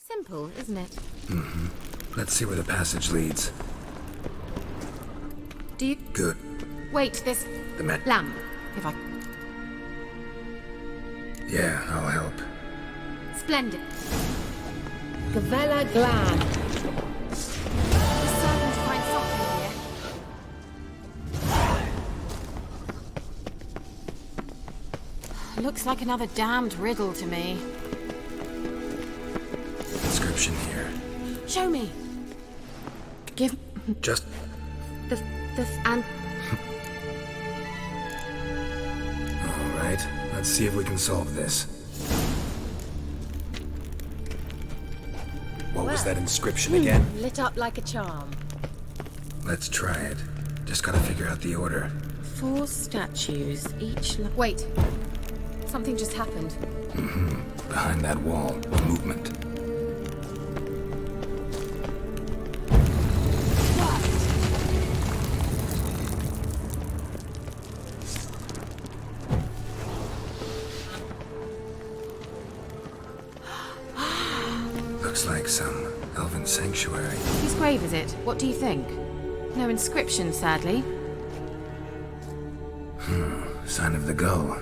Simple, isn't it? Let's see where the passage leads. Do you... Good. Wait, this... The lamp. If I... Yeah, I'll help. Splendid. Gavella Glad. We're certain to find something here. Looks like another damned riddle to me. Inscription here. Show me. Give... Just... and... Alright, let's see if we can solve this. What was that inscription again? Lit up like a charm. Let's try it. Just gotta figure out the order. 4 statues, each... Wait. Something just happened. Behind that wall, movement. Looks like some elven sanctuary. Whose grave is it? What do you think? No inscription, sadly. Sign of the gull.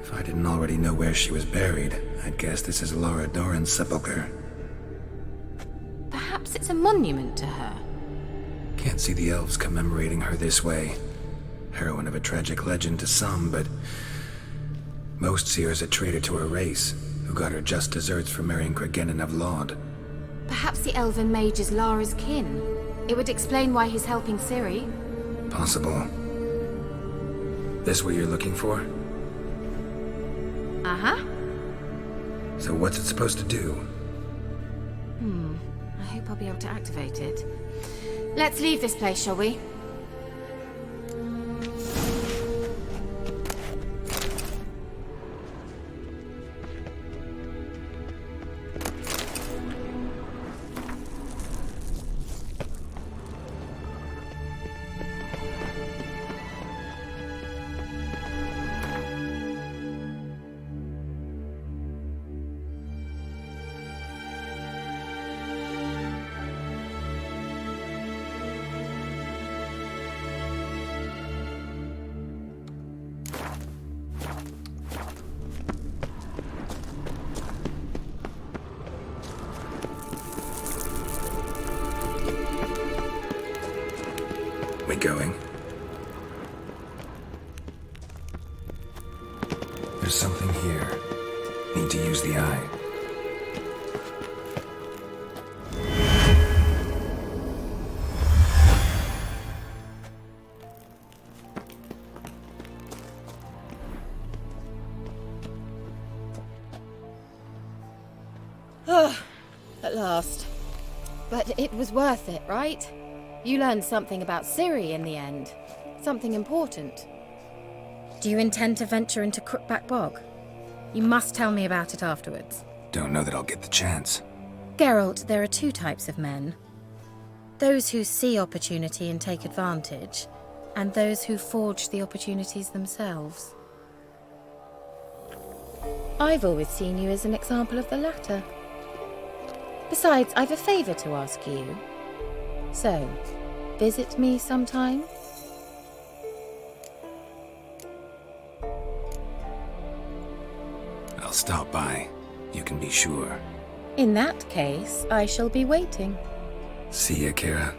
If I didn't already know where she was buried, I'd guess this is Laura Doran's sepulchre. Perhaps it's a monument to her. Can't see the elves commemorating her this way. Heroine of a tragic legend to some, but most see her as a traitor to her race, who got her just deserts for marrying Cregennan of Laud. Perhaps the elven mage is Lara's kin. It would explain why he's helping Ciri. Possible. This what you're looking for? Uh-huh. So what's it supposed to do? I hope I'll be able to activate it. Let's leave this place, shall we? We going? There's something here. Need to use the eye. At last. But it was worth it, right? You learned something about Ciri in the end. Something important. Do you intend to venture into Crookback Bog? You must tell me about it afterwards. Don't know that I'll get the chance. Geralt, there are 2 types of men. Those who see opportunity and take advantage, and those who forge the opportunities themselves. I've always seen you as an example of the latter. Besides, I've a favor to ask you. So, visit me sometime? I'll stop by. You can be sure. In that case, I shall be waiting. See ya, Kira.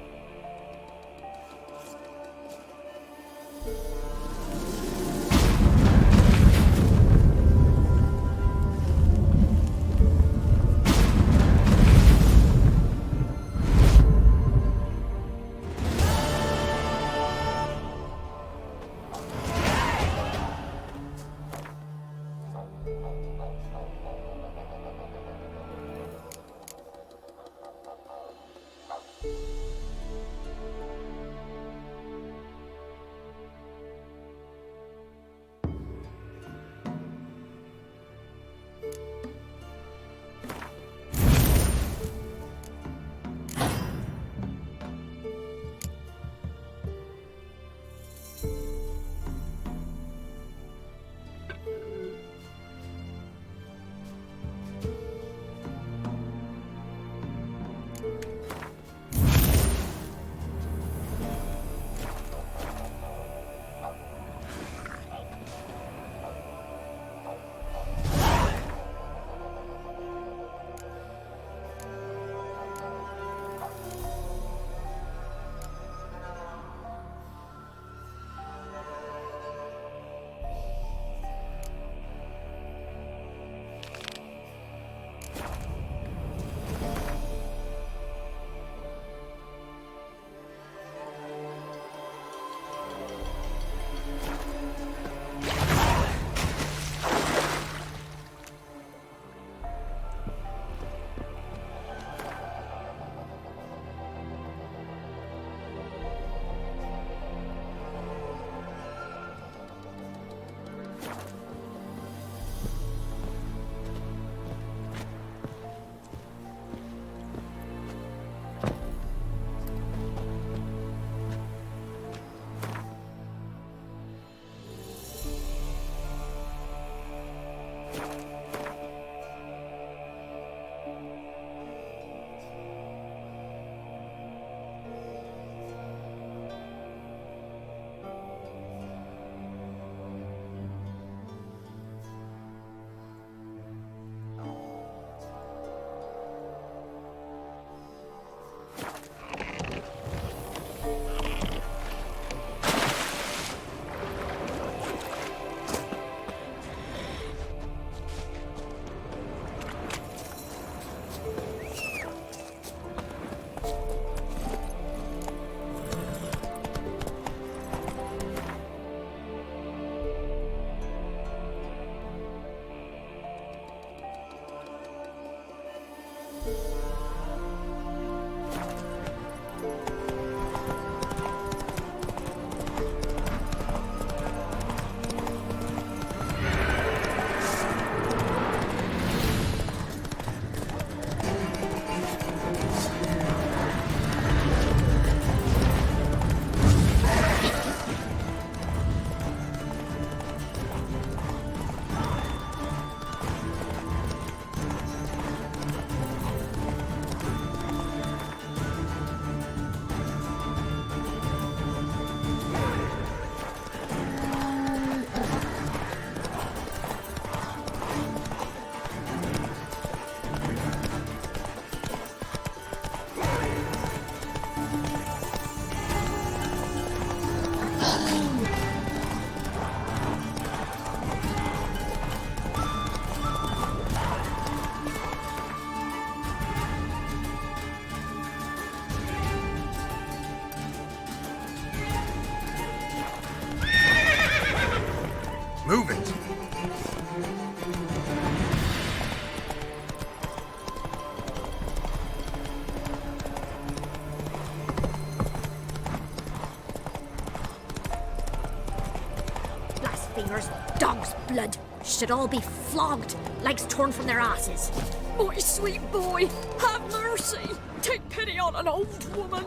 There's dog's blood. Should all be flogged, legs torn from their asses. My sweet boy, have mercy. Take pity on an old woman.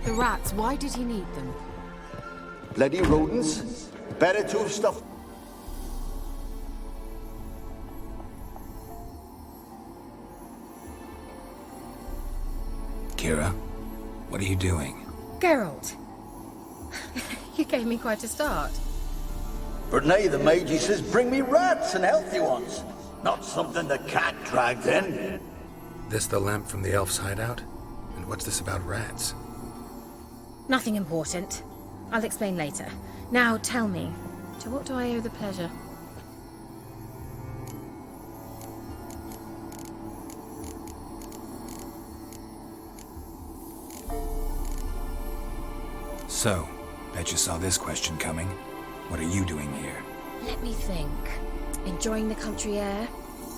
The rats, why did he need them? Bloody rodents. Better to have stuffed. Kira, what are you doing? Geralt. You gave me quite a start. But nay, the Magi says bring me rats and healthy ones. Not something the cat dragged in. This the lamp from the elf's hideout? And what's this about rats? Nothing important. I'll explain later. Now tell me, to what do I owe the pleasure? So, bet you saw this question coming. What are you doing here? Let me think. Enjoying the country air?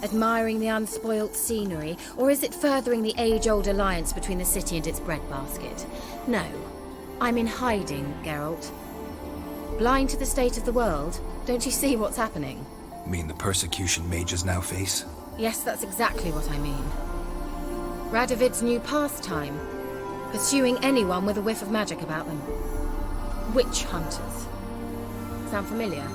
Admiring the unspoilt scenery? Or is it furthering the age-old alliance between the city and its breadbasket? No. I'm in hiding, Geralt. Blind to the state of the world? Don't you see what's happening? You mean the persecution mages now face? Yes, that's exactly what I mean. Radovid's new pastime. Pursuing anyone with a whiff of magic about them. Witch hunters. Sound familiar?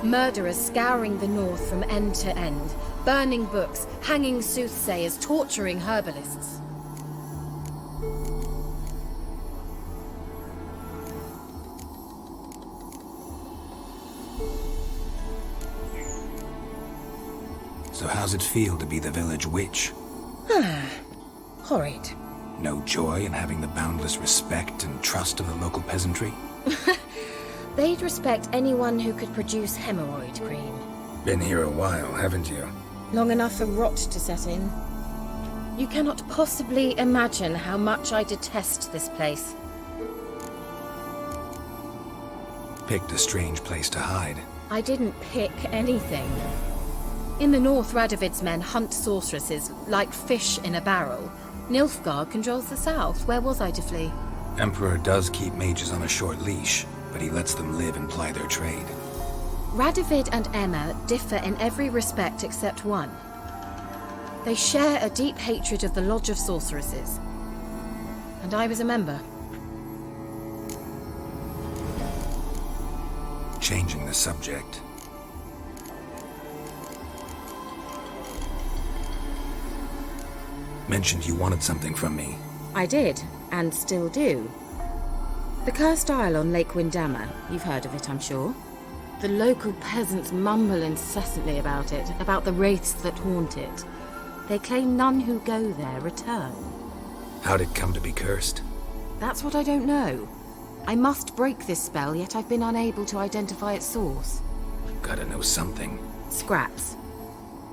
Murderers scouring the north from end to end, burning books, hanging soothsayers, torturing herbalists. So how's it feel to be the village witch? Horrid. No joy in having the boundless respect and trust of the local peasantry? They'd respect anyone who could produce hemorrhoid cream. Been here a while, haven't you? Long enough for rot to set in. You cannot possibly imagine how much I detest this place. Picked a strange place to hide. I didn't pick anything. In the north, Radovid's men hunt sorceresses like fish in a barrel. Nilfgaard controls the south. Where was I to flee? Emperor does keep mages on a short leash, but he lets them live and ply their trade. Radovid and Emma differ in every respect except one. They share a deep hatred of the Lodge of Sorceresses. And I was a member. Changing the subject. Mentioned you wanted something from me. I did, and still do. The Cursed Isle on Lake Windammer. You've heard of it, I'm sure. The local peasants mumble incessantly about it, about the wraiths that haunt it. They claim none who go there return. How'd it come to be cursed? That's what I don't know. I must break this spell, yet I've been unable to identify its source. Gotta know something. Scraps.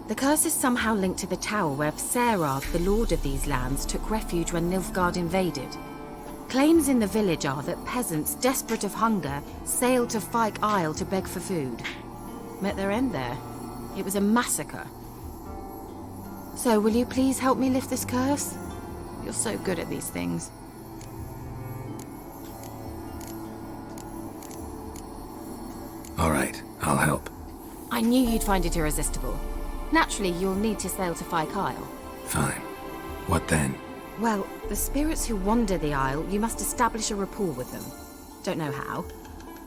The curse is somehow linked to the tower where Serad, the lord of these lands, took refuge when Nilfgaard invaded. Claims in the village are that peasants, desperate of hunger, sailed to Fyke Isle to beg for food. Met their end there. It was a massacre. So, will you please help me lift this curse? You're so good at these things. All right, I'll help. I knew you'd find it irresistible. Naturally, you'll need to sail to Phi Kyle. Fine. What then? Well, the spirits who wander the Isle, you must establish a rapport with them. Don't know how,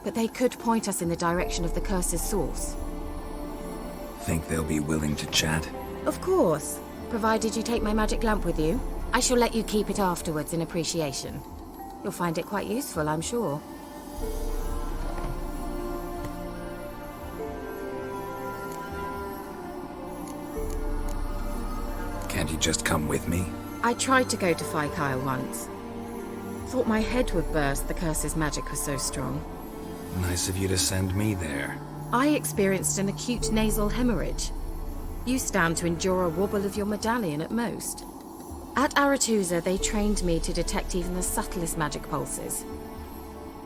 but they could point us in the direction of the curse's source. Think they'll be willing to chat? Of course. Provided you take my magic lamp with you. I shall let you keep it afterwards in appreciation. You'll find it quite useful, I'm sure. Can't you just come with me? I tried to go to Phi Kyle once. Thought my head would burst, the curse's magic was so strong. Nice of you to send me there. I experienced an acute nasal hemorrhage. You stand to endure a wobble of your medallion at most. At Aretusa, they trained me to detect even the subtlest magic pulses.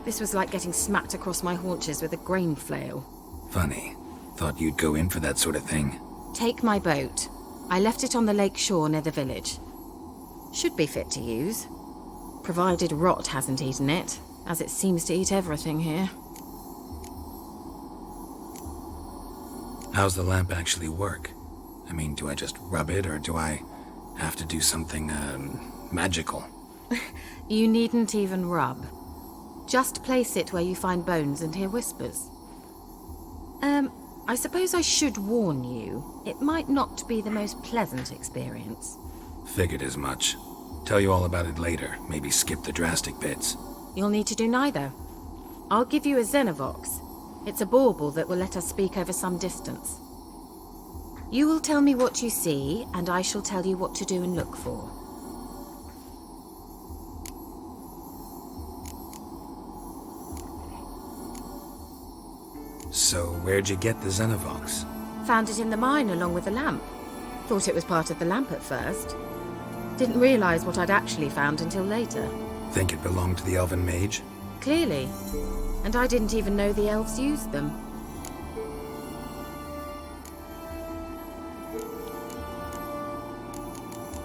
This was like getting smacked across my haunches with a grain flail. Funny. Thought you'd go in for that sort of thing. Take my boat. I left it on the lake shore near the village. Should be fit to use. Provided rot hasn't eaten it, as it seems to eat everything here. How's the lamp actually work? I mean, do I just rub it, or do I have to do something, magical? You needn't even rub. Just place it where you find bones and hear whispers. I suppose I should warn you, it might not be the most pleasant experience. Figured as much. Tell you all about it later, maybe skip the drastic bits. You'll need to do neither. I'll give you a Xenovox. It's a bauble that will let us speak over some distance. You will tell me what you see, and I shall tell you what to do and look for. So, where'd you get the Xenovox? Found it in the mine along with the lamp. Thought it was part of the lamp at first. Didn't realize what I'd actually found until later. Think it belonged to the elven mage? Clearly. And I didn't even know the elves used them.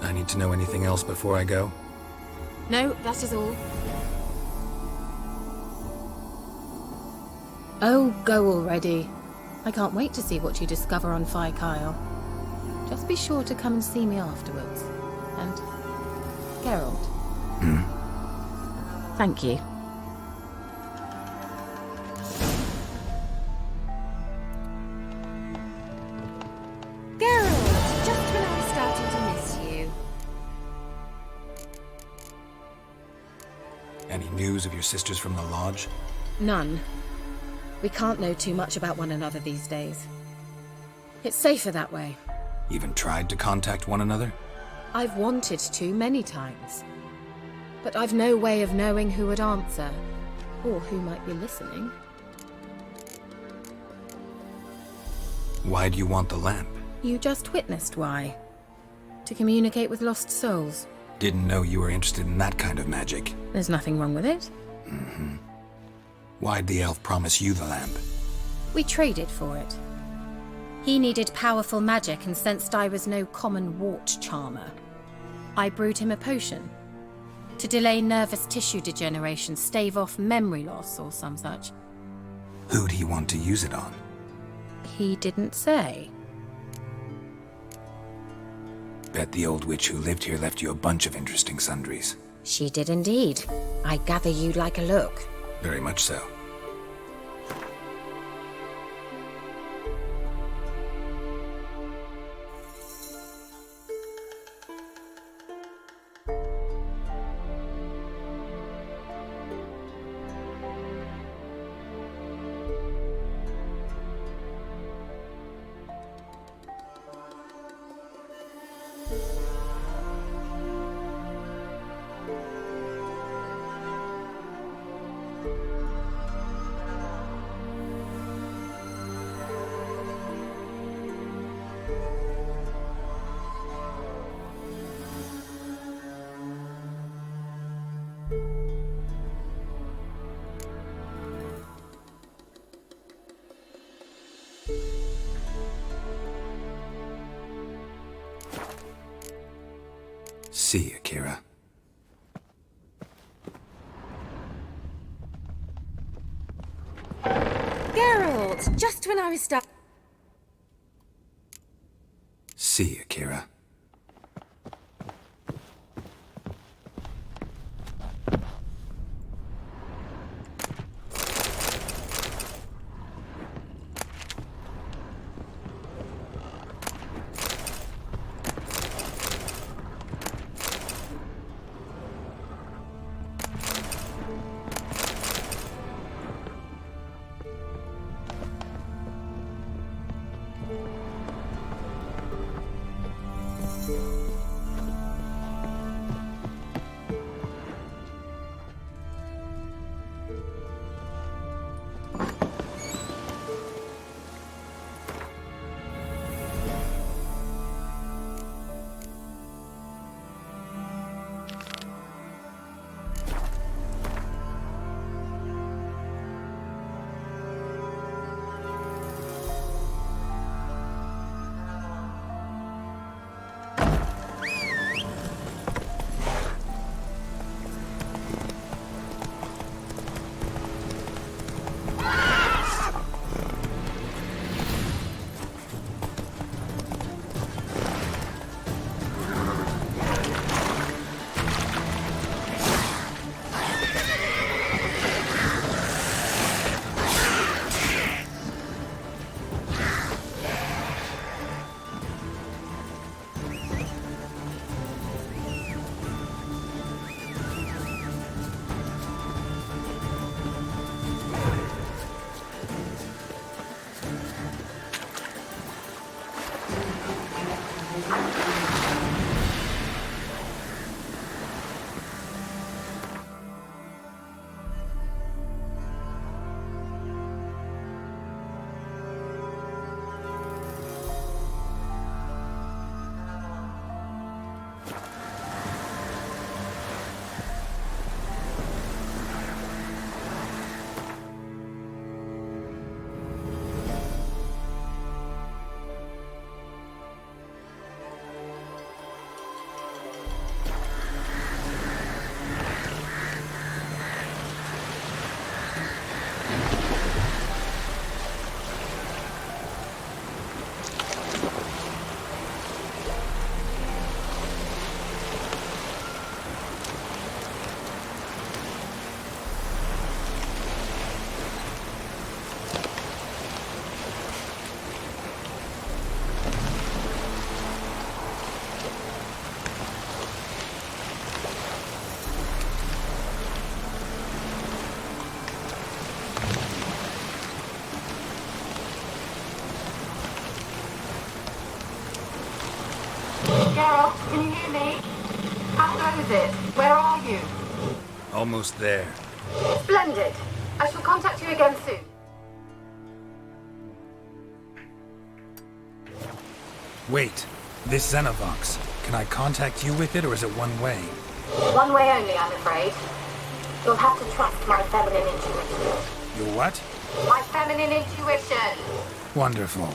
I need to know anything else before I go? No, that is all. Oh, go already. I can't wait to see what you discover on Phi Kyle. Just be sure to come and see me afterwards. And Geralt. Thank you. Geralt, just when I was starting to miss you. Any news of your sisters from the lodge? None. We can't know too much about one another these days. It's safer that way. Even tried to contact one another? I've wanted to many times. But I've no way of knowing who would answer, or who might be listening. Why do you want the lamp? You just witnessed why. To communicate with lost souls. Didn't know you were interested in that kind of magic. There's nothing wrong with it. Why'd the elf promise you the lamp? We traded for it. He needed powerful magic and sensed I was no common wart charmer. I brewed him a potion. To delay nervous tissue degeneration, stave off memory loss or some such. Who'd he want to use it on? He didn't say. Bet the old witch who lived here left you a bunch of interesting sundries. She did indeed. I gather you'd like a look. Very much so. See you, Kira. Geralt! Just when I was stuck. See you, Kira. Geralt, can you hear me? How goes it? Where are you? Almost there. Splendid. I shall contact you again soon. Wait, this Xenovox. Can I contact you with it, or is it one way? One way only, I'm afraid. You'll have to trust my feminine intuition. Your what? My feminine intuition. Wonderful.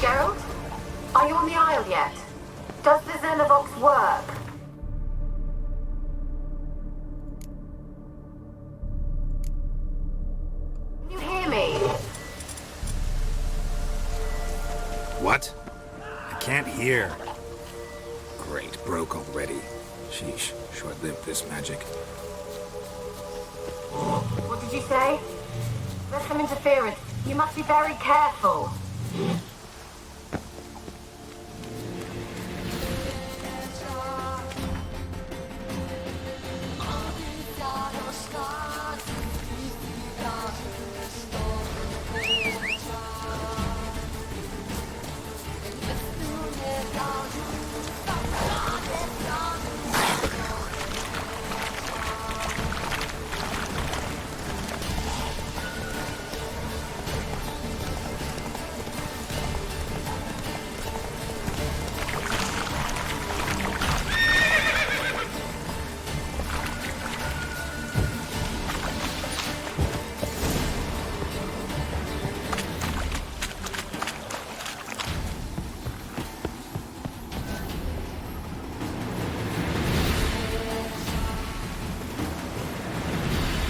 Geralt? Are you on the Isle yet? Does the Xenovox work? Can you hear me? What? I can't hear. Great, broke already. Sheesh, short-lived this magic. What did you say? There's some interference. You must be very careful.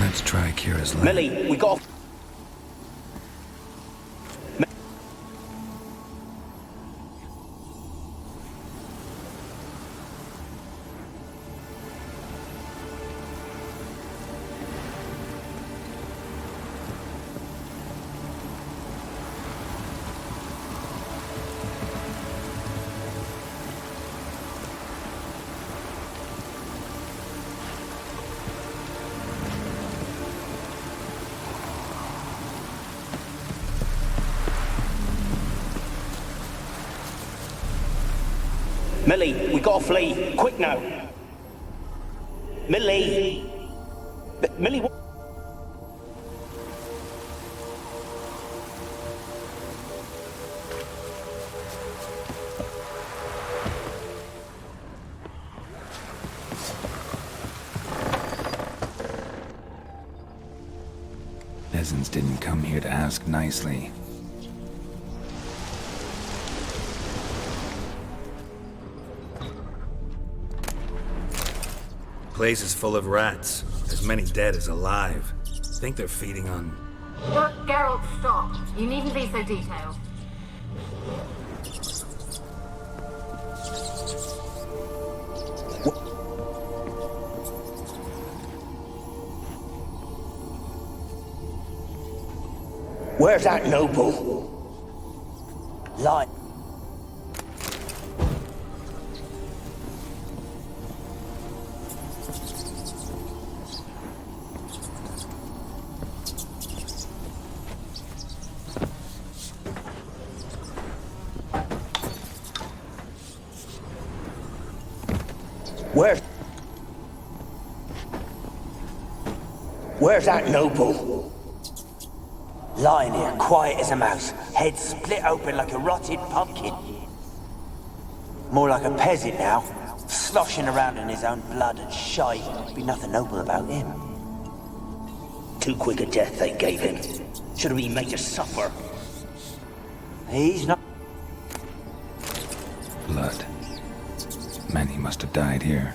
Let's try Kira's lab. Millie, we got... Millie, we gotta flee. Quick now. Millie. Millie, what? Peasants didn't come here to ask nicely. Place is full of rats. As many dead as alive. Think they're feeding on... Look, Geralt, stop. You needn't be so detailed. Where's that noble? Lie. Where's that noble? Lying here, quiet as a mouse, head split open like a rotted pumpkin. More like a peasant now, sloshing around in his own blood and shite. Be nothing noble about him. Too quick a death they gave him. Should have been made to suffer. He's not... Blood. Many must have died here.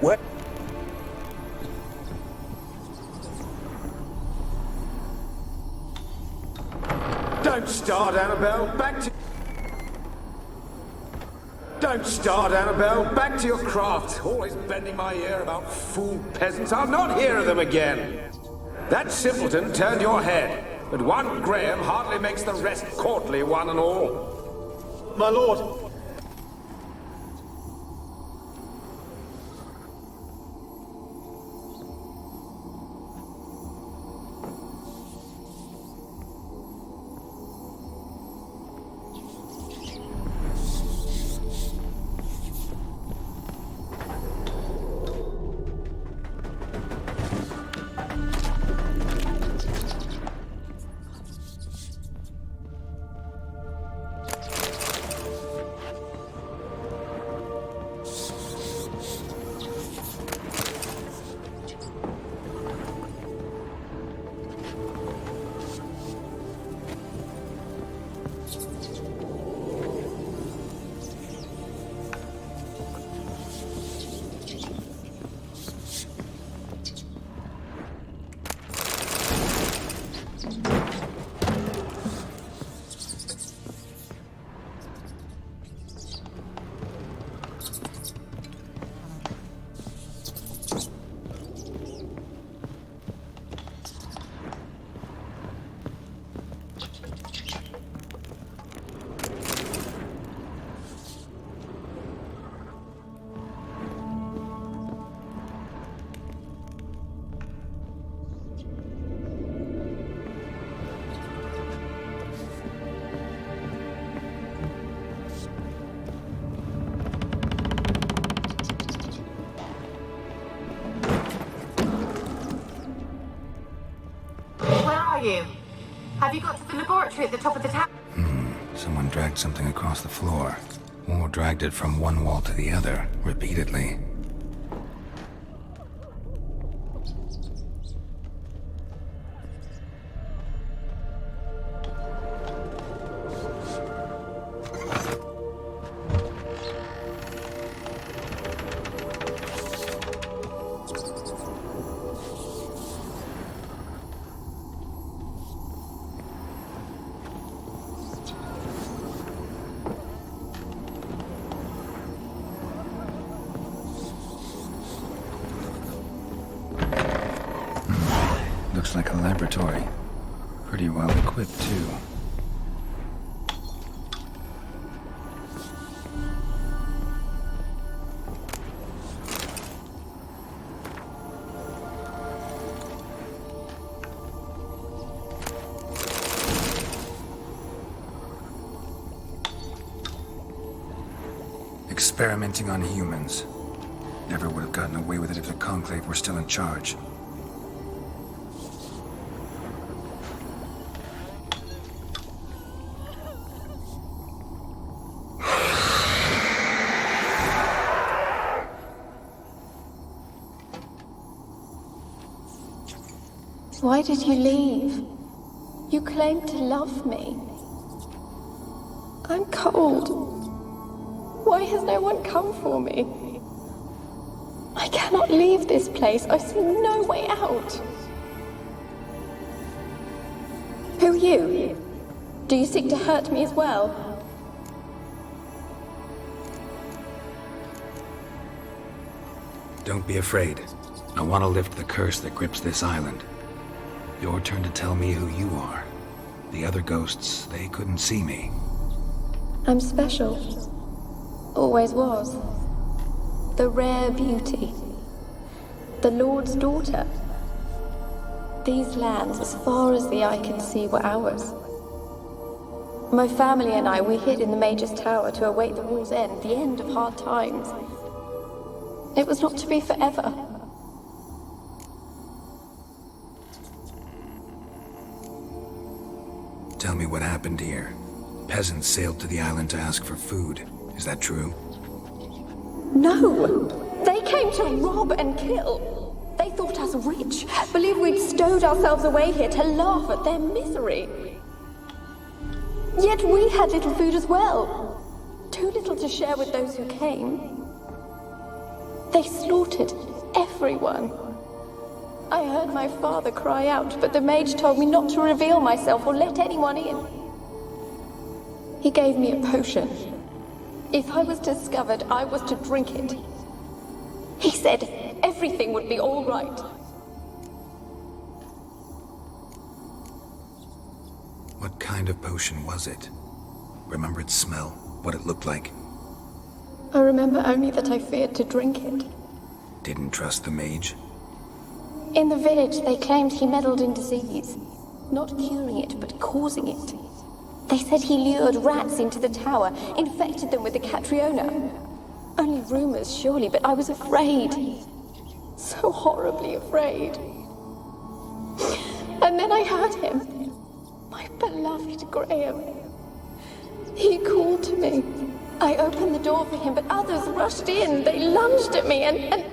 What? Don't start, Annabelle. Back to... Don't start, Annabelle. Back to your craft. Always bending my ear about fool peasants. I'll not hear of them again. That simpleton turned your head, but one Graham hardly makes the rest courtly, one and all. My lord, are you? Have you got to the laboratory at the top of the tower? Someone dragged something across the floor. Or dragged it from one wall to the other, repeatedly. Looks like a laboratory. Pretty well equipped, too. Experimenting on humans. Never would have gotten away with it if the Conclave were still in charge. Why did you leave? You claimed to love me. I'm cold. Why has no one come for me? I cannot leave this place. I see no way out. Who are you? Do you seek to hurt me as well? Don't be afraid. I want to lift the curse that grips this island. Your turn to tell me who you are. The other ghosts, they couldn't see me. I'm special. Always was. The rare beauty. The Lord's daughter. These lands, as far as the eye can see, were ours. My family and I, we hid in the Major's Tower to await the war's end, the end of hard times. It was not to be forever. Tell me what happened here. Peasants sailed to the island to ask for food. Is that true? No! They came to rob and kill. They thought us rich, believed we'd stowed ourselves away here to laugh at their misery. Yet we had little food as well. Too little to share with those who came. They slaughtered everyone. I heard my father cry out, but the mage told me not to reveal myself or let anyone in. He gave me a potion. If I was discovered, I was to drink it. He said everything would be all right. What kind of potion was it? Remember its smell? What it looked like? I remember only that I feared to drink it. Didn't trust the mage? In the village, they claimed he meddled in disease. Not curing it, but causing it. They said he lured rats into the tower, infected them with the Catriona. Only rumors, surely, but I was afraid. So horribly afraid. And then I heard him. My beloved Graham. He called to me. I opened the door for him, but others rushed in. They lunged at me and...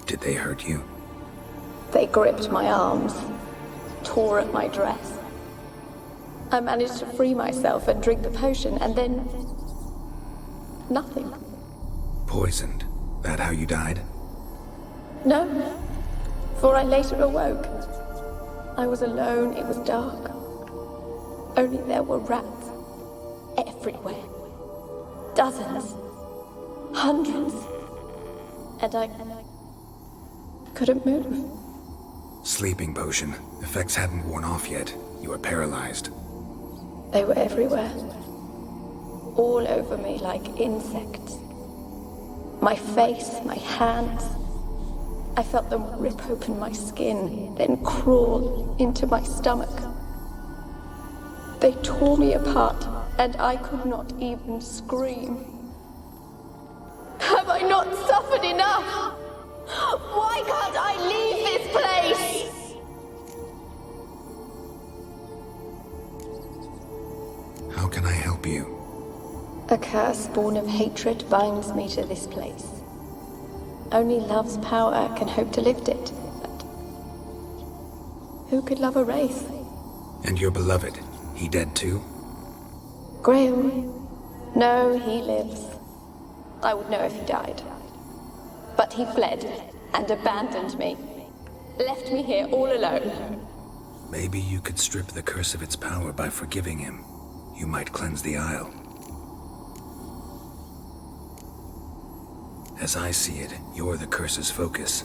Did they hurt you? They gripped my arms, tore at my dress. I managed to free myself and drink the potion, and then... nothing. Poisoned? That how you died? No, for I later awoke. I was alone, it was dark. Only there were rats. Everywhere. Dozens. Hundreds. And I couldn't move. Sleeping potion. Effects hadn't worn off yet. You were paralyzed. They were everywhere. All over me like insects. My face, my hands. I felt them rip open my skin, then crawl into my stomach. They tore me apart, and I could not even scream. not suffered enough? Why can't I leave this place? How can I help you? A curse born of hatred binds me to this place. Only love's power can hope to lift it. But who could love a wraith? And your beloved, he dead too? Graham? No, he lives. I would know if he died. But he fled and abandoned me. Left me here all alone. Maybe you could strip the curse of its power by forgiving him. You might cleanse the Isle. As I see it, you're the curse's focus.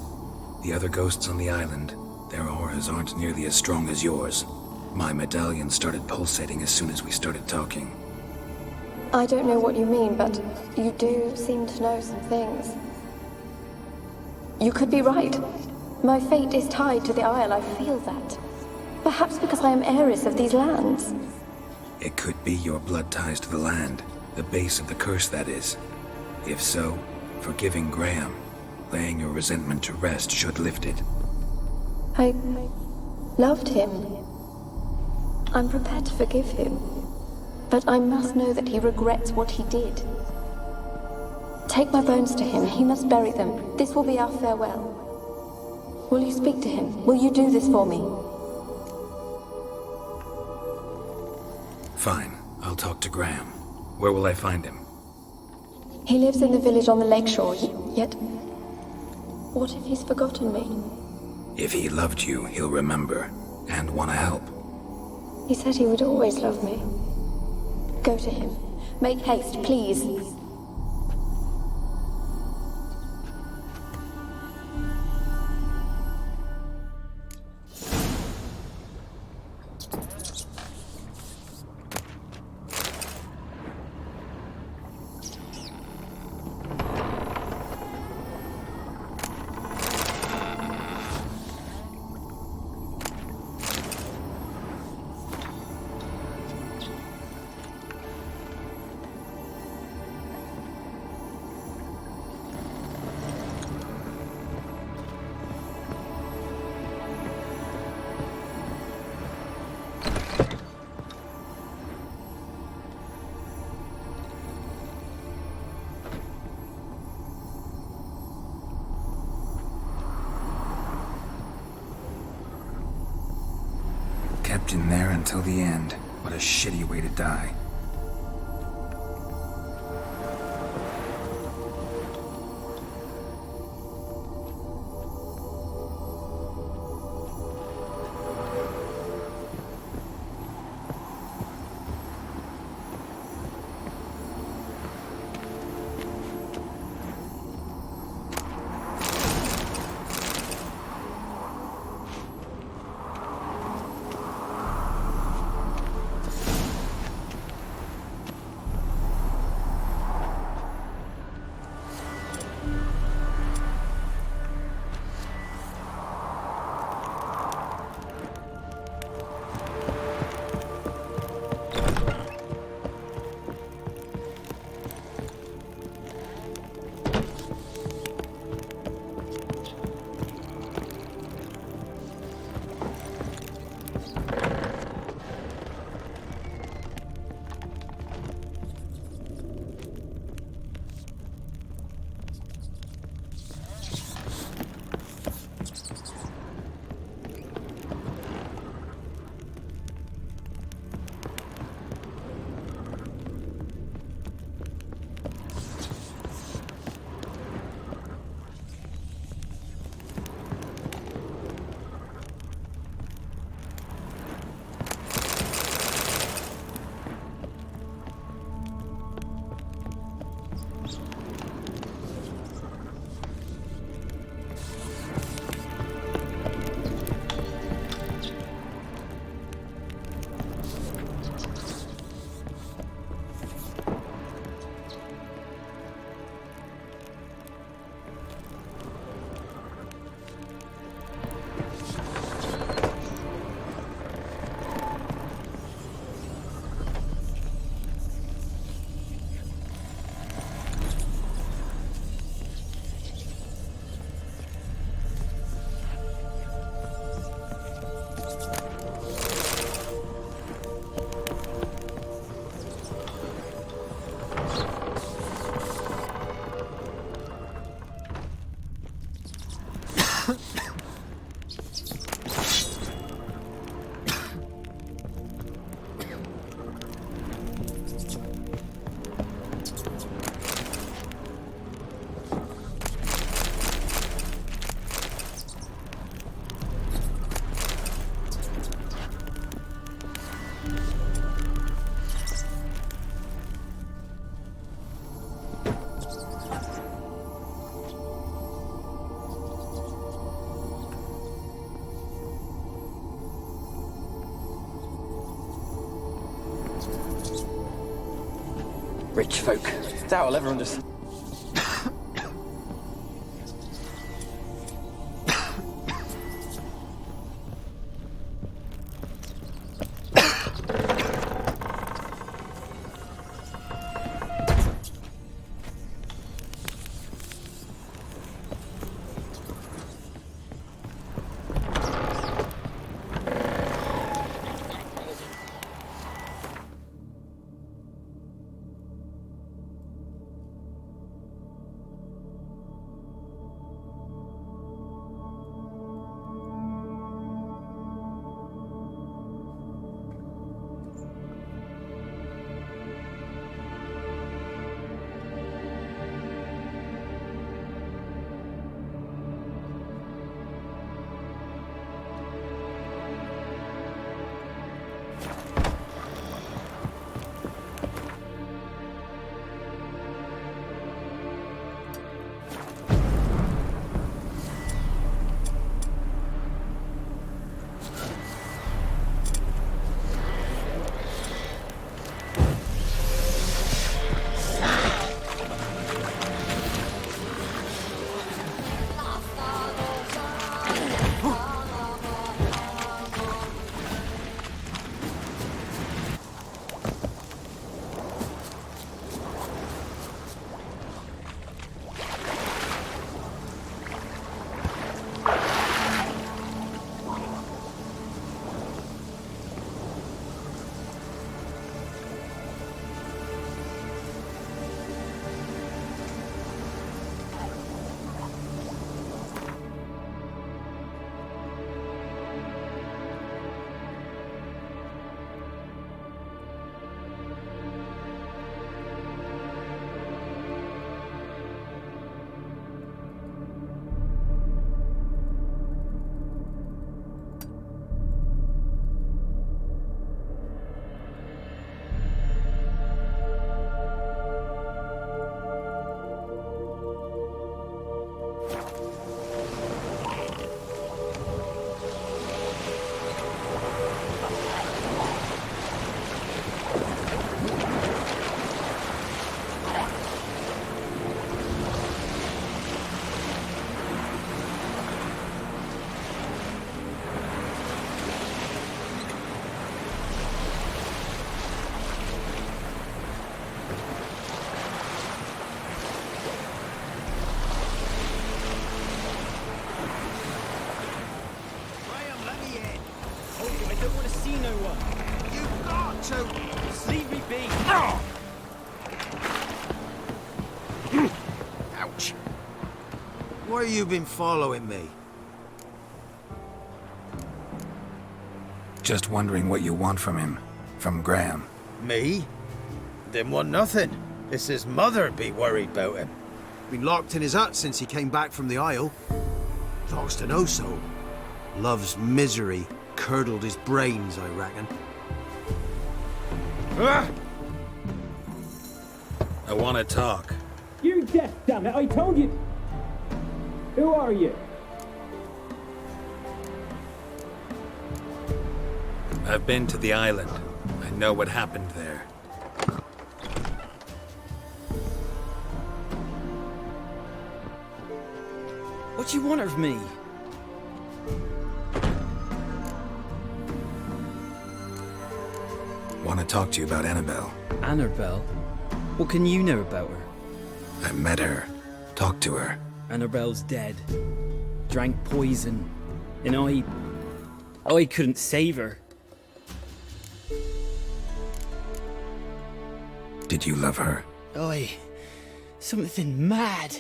The other ghosts on the island, their auras aren't nearly as strong as yours. My medallion started pulsating as soon as we started talking. I don't know what you mean, but you do seem to know some things. You could be right. My fate is tied to the Isle, I feel that. Perhaps because I am heiress of these lands. It could be your blood ties to the land, the base of the curse, that is. If so, forgiving Graham, laying your resentment to rest should lift it. I loved him. I'm prepared to forgive him. But I must know that he regrets what he did. Take my bones to him. He must bury them. This will be our farewell. Will you speak to him? Will you do this for me? Fine. I'll talk to Graham. Where will I find him? He lives in the village on the lakeshore, yet... What if he's forgotten me? If he loved you, he'll remember, and want to help. He said he would always love me. Go to him. Make haste, please. Kept in there until the end. What a shitty way to die. rich folk. Doubt I'll ever understand. Why you been following me? Just wondering what you want from him. From Graham. Me? Didn't want nothing. It's his mother be worried about him. Been locked in his hut since he came back from the Isle. Lost to no soul. Love's misery curdled his brains, I reckon. I want to talk. You deaf, damn it! I told you. Who are you? I've been to the island. I know what happened there. What do you want of me? Want to talk to you about Annabelle. Annabelle? What can you know about her? I met her. Talked to her. Annabelle's dead. Drank poison. And I couldn't save her. Did you love her? Something mad.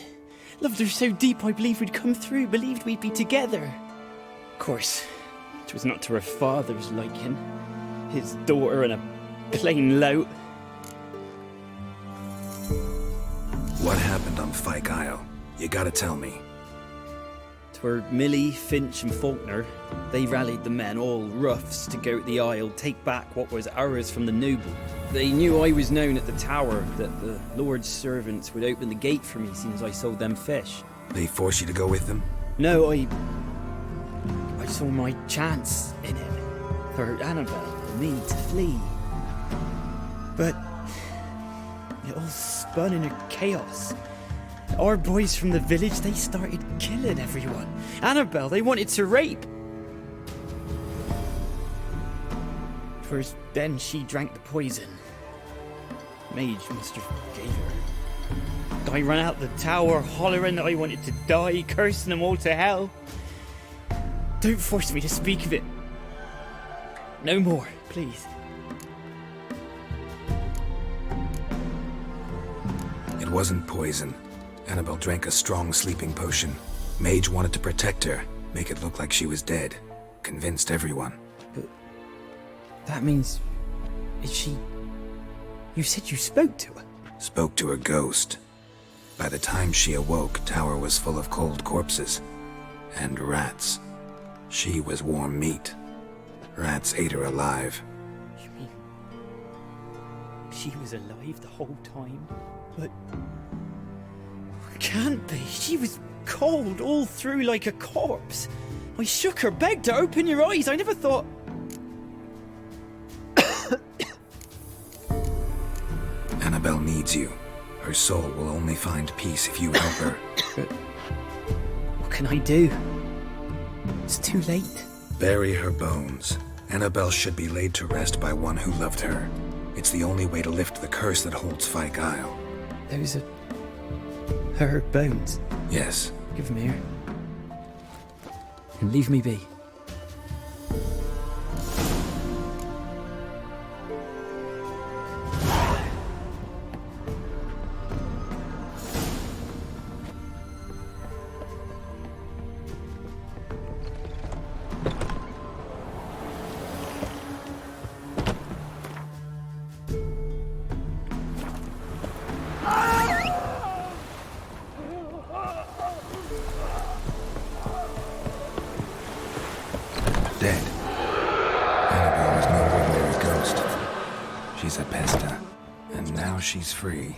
Loved her so deep I believed we'd come through, believed we'd be together. Of course, it was not to her father's liking. His daughter and a plain lout. What happened on Fyke Isle? You gotta tell me. 'Twere Millie, Finch and Faulkner. They rallied the men, all roughs, to go to the Isle, take back what was ours from the noble. They knew I was known at the tower, that the Lord's servants would open the gate for me since I sold them fish. They forced you to go with them? No, I saw my chance in it. For Annabelle and me to flee. But It all spun in a chaos. Our boys from the village, they started killing everyone. Annabelle, they wanted to rape. First, then she drank the poison. Mage must have gave her. I ran out the tower, hollering that I wanted to die, cursing them all to hell. Don't force me to speak of it. No more, please. It wasn't poison. Annabelle drank a strong sleeping potion. Mage wanted to protect her, make it look like she was dead. Convinced everyone. But that means... is she... You said you spoke to her? Spoke to a ghost. By the time she awoke, Tower was full of cold corpses. And rats. She was warm meat. Rats ate her alive. You mean... she was alive the whole time? But... can't be. She was cold all through like a corpse. I shook her, begged her, open your eyes. I never thought... Annabelle needs you. Her soul will only find peace if you help her. But what can I do? It's too late. Bury her bones. Annabelle should be laid to rest by one who loved her. It's the only way to lift the curse that holds Fyke Isle. Those are... her bones? Yes. Give them here. And leave me be. Dead. Annabelle was no ordinary ghost. She's a pesta, and now she's free.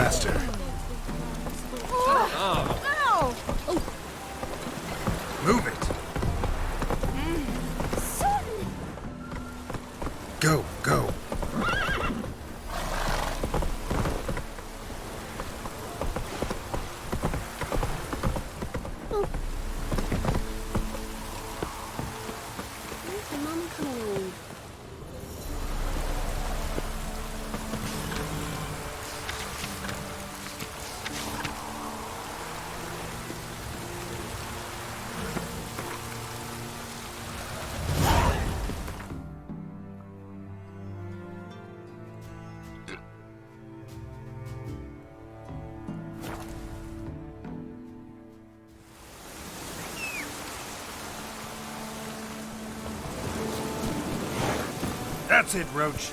Faster. Ow! Move it. Son! Go, go. Where's the mum coming? That's it, Roach.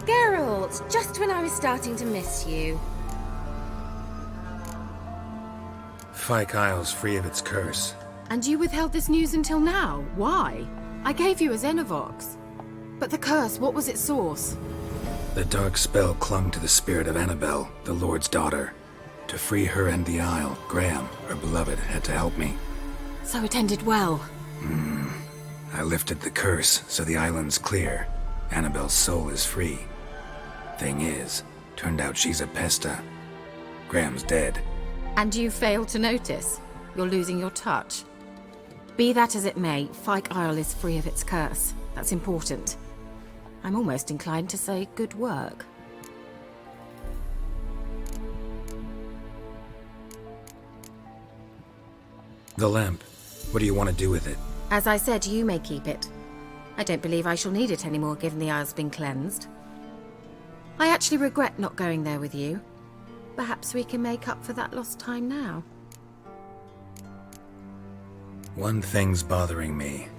Geralt, just when I was starting to miss you. Fyke Isle's free of its curse. And you withheld this news until now? Why? I gave you a Xenovox. But the curse, what was its source? The dark spell clung to the spirit of Annabelle, the Lord's daughter. To free her and the Isle, Graham, her beloved, had to help me. So it ended well. I lifted the curse, so the island's clear. Annabelle's soul is free. Thing is, turned out she's a pesta. Graham's dead. And you failed to notice? You're losing your touch. Be that as it may, Fyke Isle is free of its curse. That's important. I'm almost inclined to say good work. The lamp. What do you want to do with it? As I said, you may keep it. I don't believe I shall need it anymore, given the Isle's been cleansed. I actually regret not going there with you. Perhaps we can make up for that lost time now. One thing's bothering me.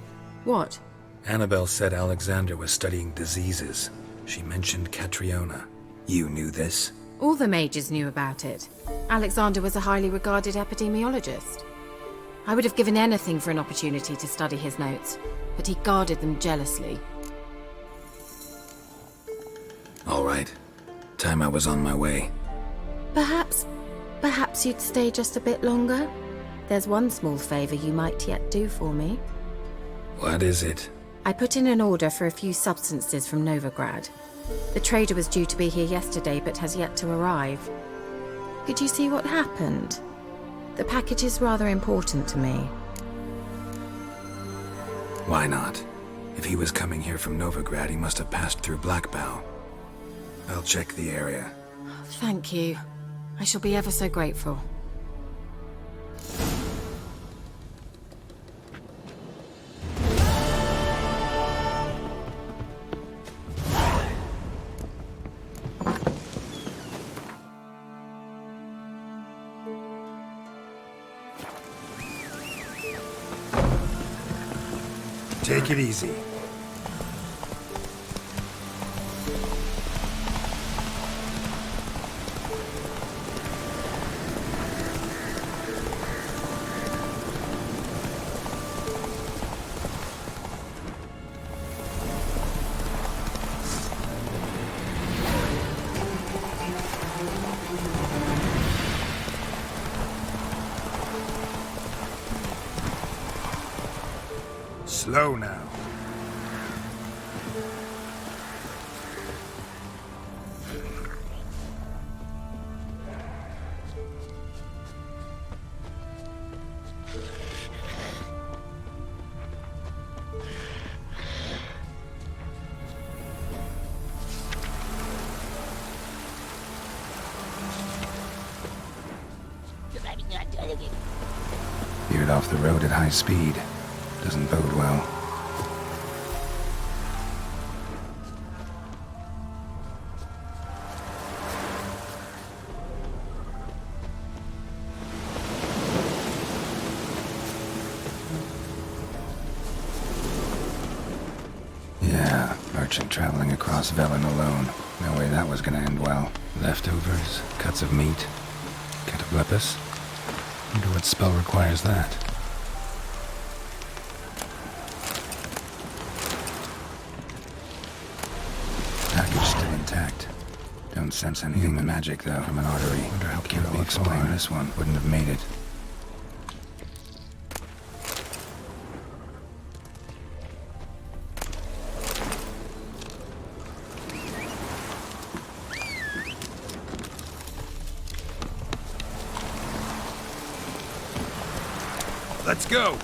What? Annabelle said Alexander was studying diseases. She mentioned Catriona. You knew this? All the mages knew about it. Alexander was a highly regarded epidemiologist. I would have given anything for an opportunity to study his notes, but he guarded them jealously. All right. Time I was on my way. Perhaps you'd stay just a bit longer? There's one small favor you might yet do for me. What is it? I put in an order for a few substances from Novigrad. The trader was due to be here yesterday, but has yet to arrive. Could you see what happened? The package is rather important to me. Why not? If he was coming here from Novigrad, he must have passed through Blackbow. I'll check the area. Thank you. I shall be ever so grateful. Take it easy. Slow now. Veered off the road at high speed. Doesn't bode well. Yeah, merchant traveling across Velen alone. No way that was gonna end well. Leftovers, cuts of meat, cataplepis. Wonder what spell requires that. Package still intact. Don't sense anything magic, though, from an artery. Wonder how Kira explain this one. Wouldn't have made it. Let's go!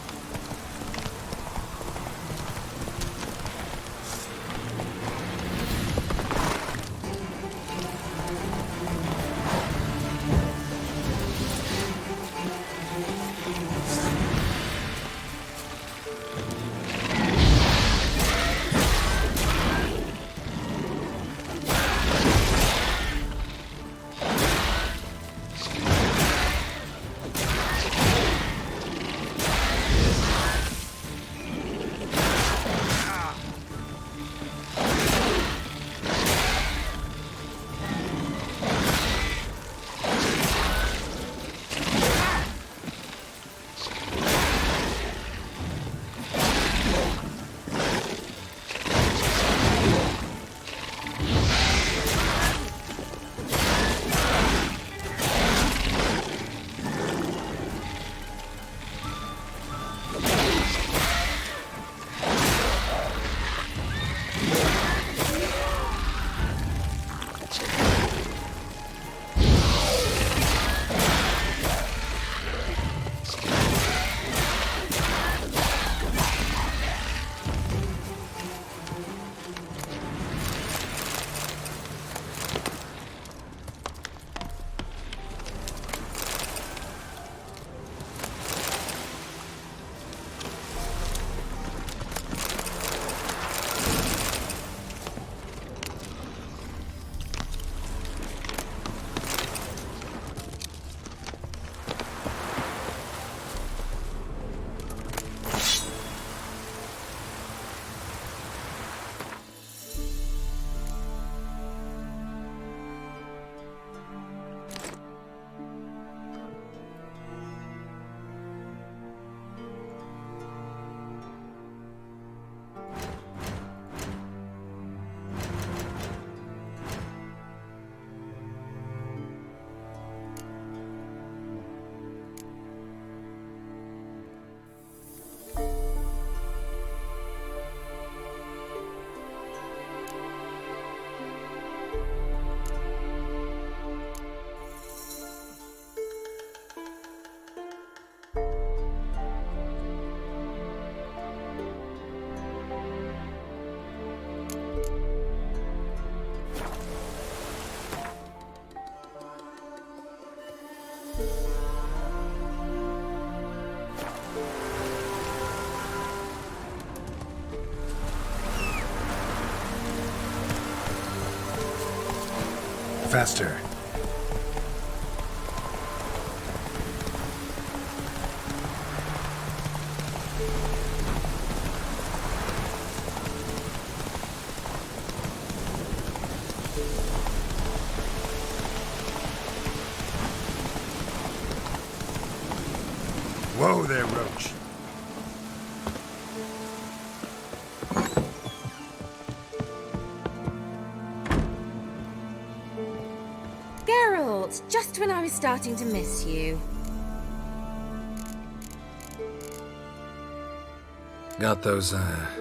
faster. Whoa there, Roach. Geralt, just when I was starting to miss you. Got those,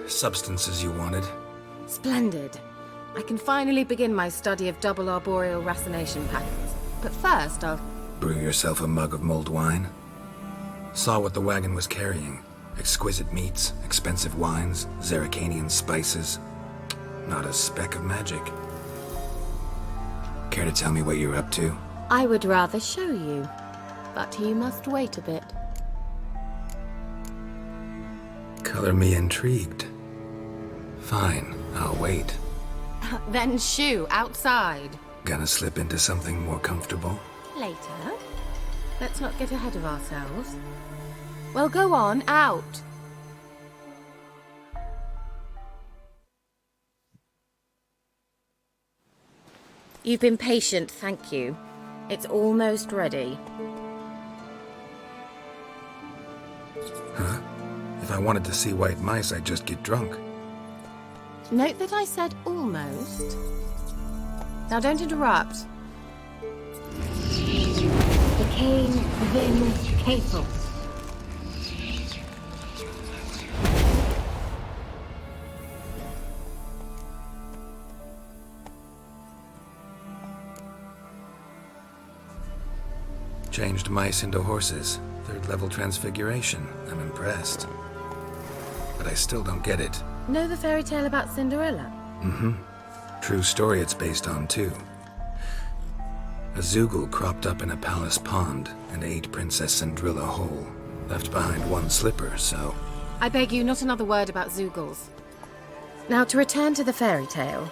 substances you wanted? Splendid. I can finally begin my study of double arboreal racination patterns. But first, I'll... Brew yourself a mug of mulled wine? Saw what the wagon was carrying. Exquisite meats, expensive wines, Zerrikanian spices. Not a speck of magic. Care to tell me what you're up to? I would rather show you, but you must wait a bit. Color me intrigued. Fine, I'll wait. Then shoo, outside. Gonna slip into something more comfortable? Later. Let's not get ahead of ourselves. Well, go on, out. You've been patient, thank you. It's almost ready. Huh? If I wanted to see white mice, I'd just get drunk. Note that I said almost. Now don't interrupt. The Cane Vin Castle. Changed mice into horses. 3rd level transfiguration. I'm impressed. But I still don't get it. Know the fairy tale about Cinderella? Mm-hmm. True story it's based on, too. A Zoogle cropped up in a palace pond and ate Princess Cinderella whole. Left behind one slipper, so... I beg you, not another word about Zoogles. Now, to return to the fairy tale.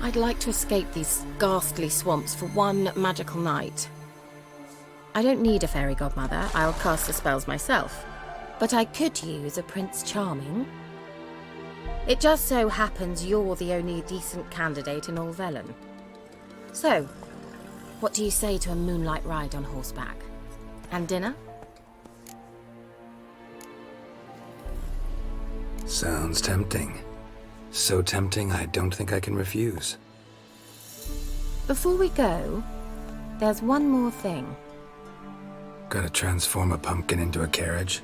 I'd like to escape these ghastly swamps for one magical night. I don't need a fairy godmother, I'll cast the spells myself. But I could use a Prince Charming. It just so happens you're the only decent candidate in all Velen. So, what do you say to a moonlight ride on horseback? And dinner? Sounds tempting. So tempting, I don't think I can refuse. Before we go, there's one more thing. Gotta transform a pumpkin into a carriage?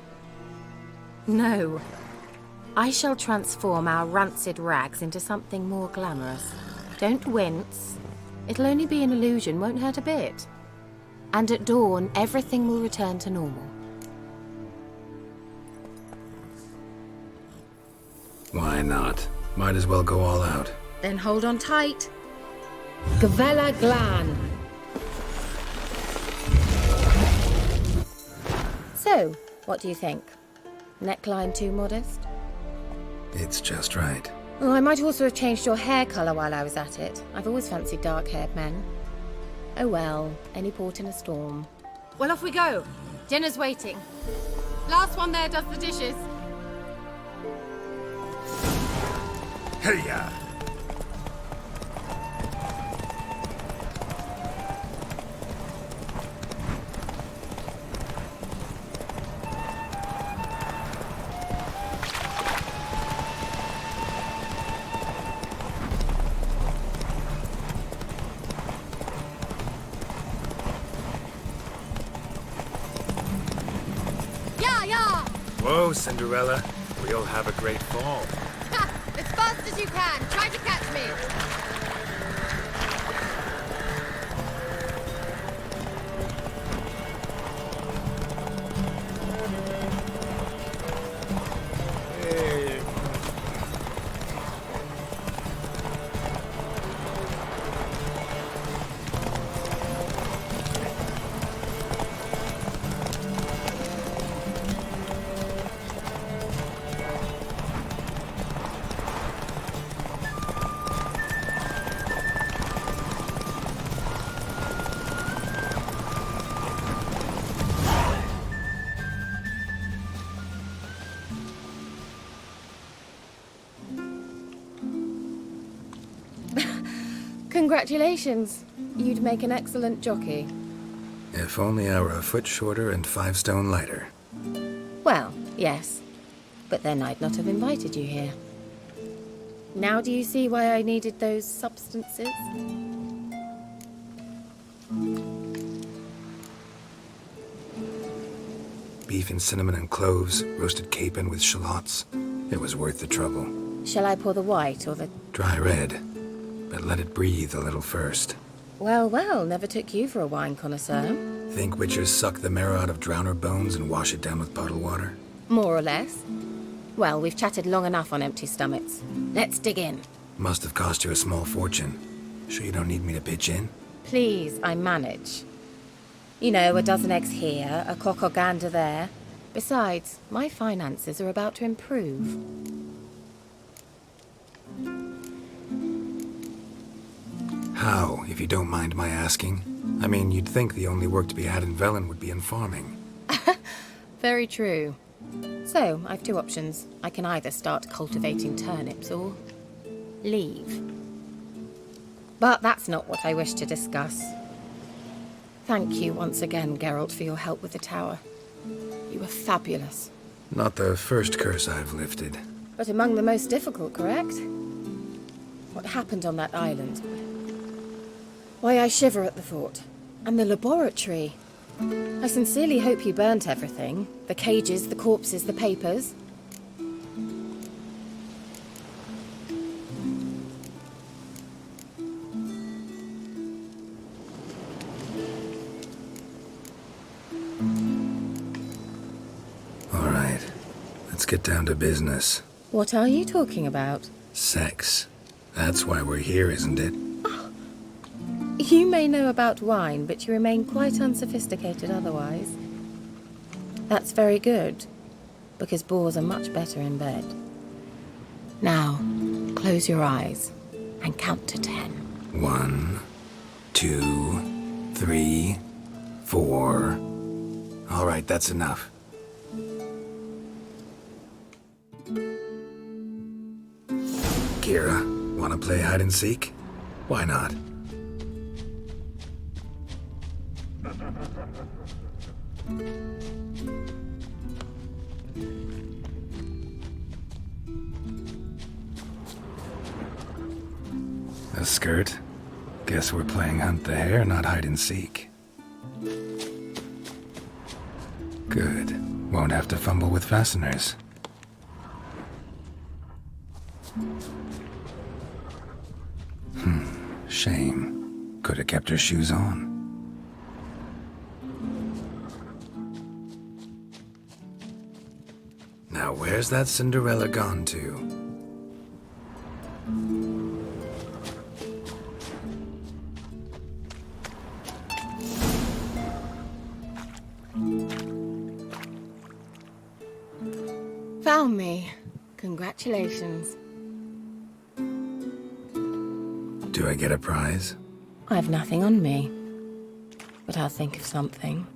No. I shall transform our rancid rags into something more glamorous. Don't wince. It'll only be an illusion, won't hurt a bit. And at dawn, everything will return to normal. Why not? Might as well go all out. Then hold on tight. Gavella Glan. So, what do you think? Neckline too modest? It's just right. Oh, I might also have changed your hair colour while I was at it. I've always fancied dark-haired men. Oh well, any port in a storm. Well, off we go. Dinner's waiting. Last one there does the dishes. Hey-ya! Whoa, Cinderella. We'll have a great fall. Ha! As fast as you can. Try to catch me. Congratulations. You'd make an excellent jockey. If only I were a foot shorter and 5 stone lighter. Well, yes. But then I'd not have invited you here. Now do you see why I needed those substances? Beef and cinnamon and cloves, roasted capon with shallots. It was worth the trouble. Shall I pour the white or the... Dry red, but let it breathe a little first. Well, well, never took you for a wine connoisseur. Think witchers suck the marrow out of drowner bones and wash it down with puddle water? More or less. Well, we've chatted long enough on empty stomachs. Let's dig in. Must have cost you a small fortune. Sure you don't need me to pitch in? Please, I manage. You know, a dozen eggs here, a cock or gander there. Besides, my finances are about to improve. How, if you don't mind my asking? I mean, you'd think the only work to be had in Velen would be in farming. Very true. So, I've 2 options. I can either start cultivating turnips or leave. But that's not what I wish to discuss. Thank you once again, Geralt, for your help with the tower. You were fabulous. Not the first curse I've lifted. But among the most difficult, correct? What happened on that island? Why, I shiver at the thought. And the laboratory. I sincerely hope you burnt everything. The cages, the corpses, the papers. All right, let's get down to business. What are you talking about? Sex. That's why we're here, isn't it? You may know about wine, but you remain quite unsophisticated otherwise. That's very good, because boars are much better in bed. Now, close your eyes and count to 10. 1, 2, 3, 4. All right, that's enough. Kira, wanna play hide and seek? Why not? A skirt? Guess we're playing hunt the hare, not hide and seek. Good. Won't have to fumble with fasteners. Shame. Could have kept her shoes on. Now where's that Cinderella gone to? Found me. Congratulations. Do I get a prize? I've nothing on me, but I'll think of something.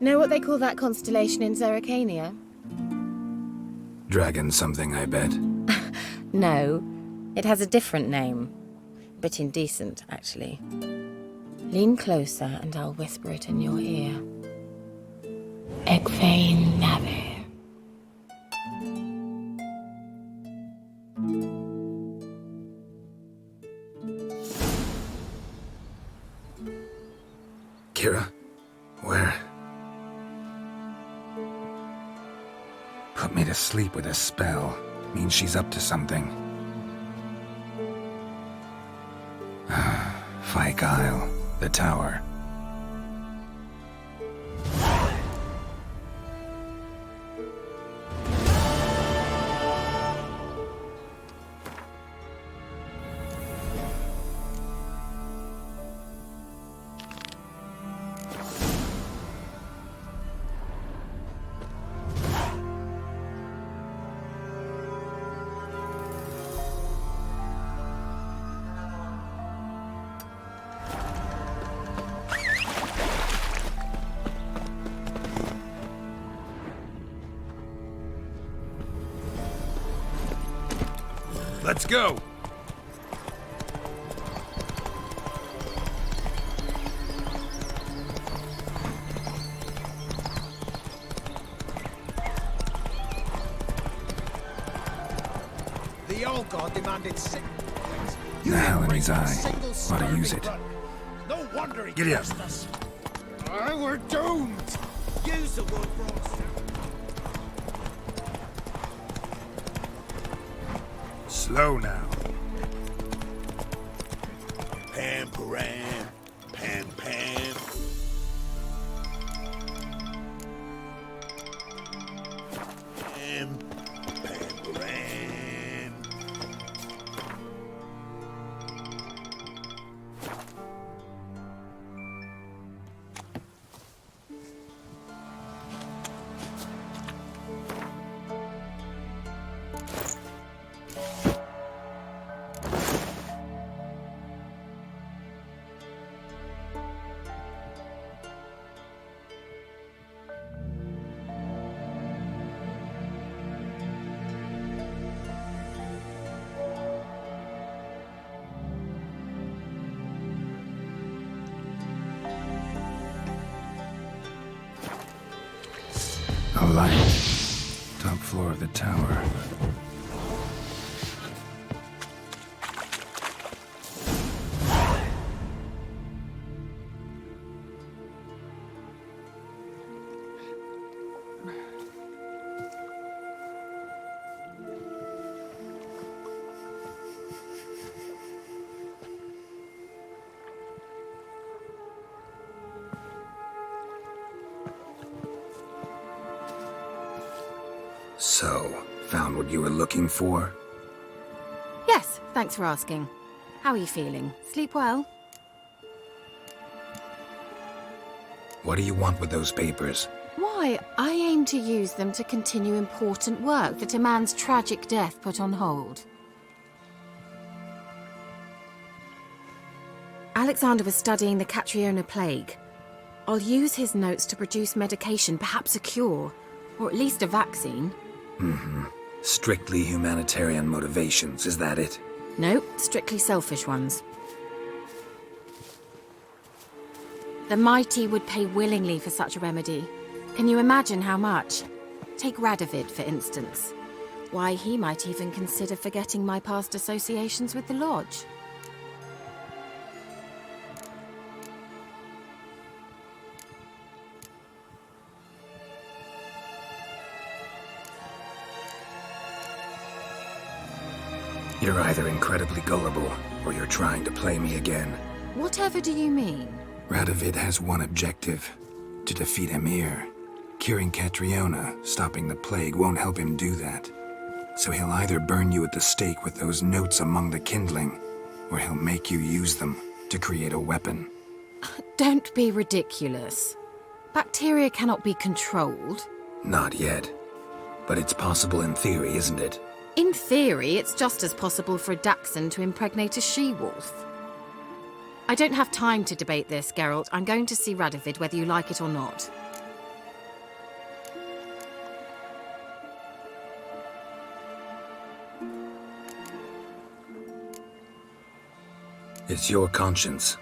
Know what they call that constellation in Zerrikania? Dragon something, I bet. No, it has a different name. Bit indecent, actually. Lean closer and I'll whisper it in your ear. Egvein Nave. Kira? Where? Put me to sleep with a spell. Means she's up to something. Fyke Isle, the tower. Let's go! The old god demanded six. The hell in his eye. Ought to use it. No wonder he Giddy up. cursed us. We're doomed. Use the word brought. Slow now. Pam, param, pam, pam. Pam, pam, param. A light. Top floor of the tower. So, found what you were looking for? Yes, thanks for asking. How are you feeling? Sleep well? What do you want with those papers? Why, I aim to use them to continue important work that a man's tragic death put on hold. Alexander was studying the Catriona plague. I'll use his notes to produce medication, perhaps a cure, or at least a vaccine. Mm-hmm. Strictly humanitarian motivations, is that it? No, strictly selfish ones. The mighty would pay willingly for such a remedy. Can you imagine how much? Take Radovid, for instance. Why, he might even consider forgetting my past associations with the Lodge. You're either incredibly gullible, or you're trying to play me again. Whatever do you mean? Radovid has one objective: to defeat Emir. Curing Catriona, stopping the plague, won't help him do that. So he'll either burn you at the stake with those notes among the kindling, or he'll make you use them to create a weapon. Don't be ridiculous. Bacteria cannot be controlled. Not yet. But it's possible in theory, isn't it? In theory, it's just as possible for a Dachshund to impregnate a she-wolf. I don't have time to debate this, Geralt. I'm going to see Radovid whether you like it or not. It's your conscience.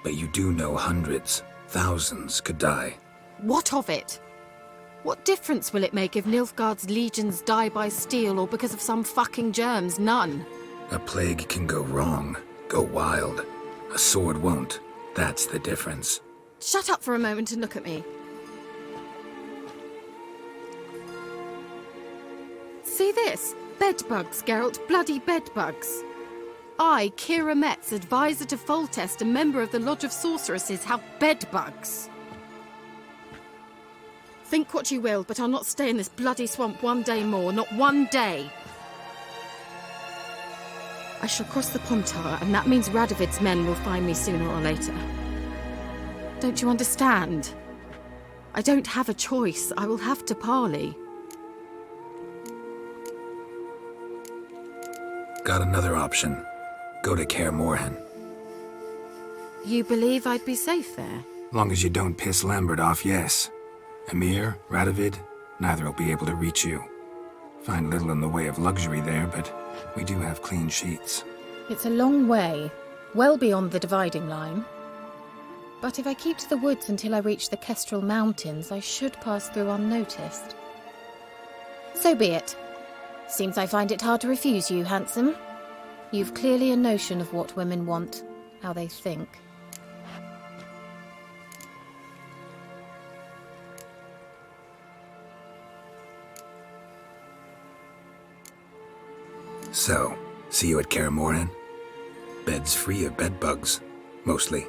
But you do know hundreds, thousands could die. What of it? What difference will it make if Nilfgaard's legions die by steel or because of some fucking germs? None. A plague can go wrong, go wild. A sword won't. That's the difference. Shut up for a moment and look at me. See this? Bedbugs, Geralt. Bloody bedbugs. I, Kira Metz, advisor to Foltest, a member of the Lodge of Sorceresses, have bedbugs. Think what you will, but I'll not stay in this bloody swamp one day more. Not one day. I shall cross the Pontar, and that means Radovid's men will find me sooner or later. Don't you understand? I don't have a choice. I will have to parley. Got another option. Go to Kaer Morhen. You believe I'd be safe there? Long as you don't piss Lambert off, yes. Emir, Radovid, neither will be able to reach you. Find little in the way of luxury there, but we do have clean sheets. It's a long way, well beyond the dividing line. But if I keep to the woods until I reach the Kestrel Mountains, I should pass through unnoticed. So be it. Seems I find it hard to refuse you, handsome. You've clearly a notion of what women want, how they think. So, see you at Karamoran? Bed's free of bedbugs, mostly.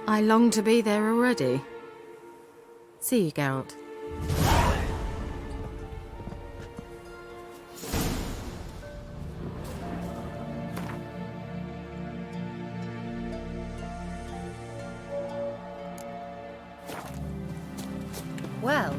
I long to be there already. See you, Geralt. Well,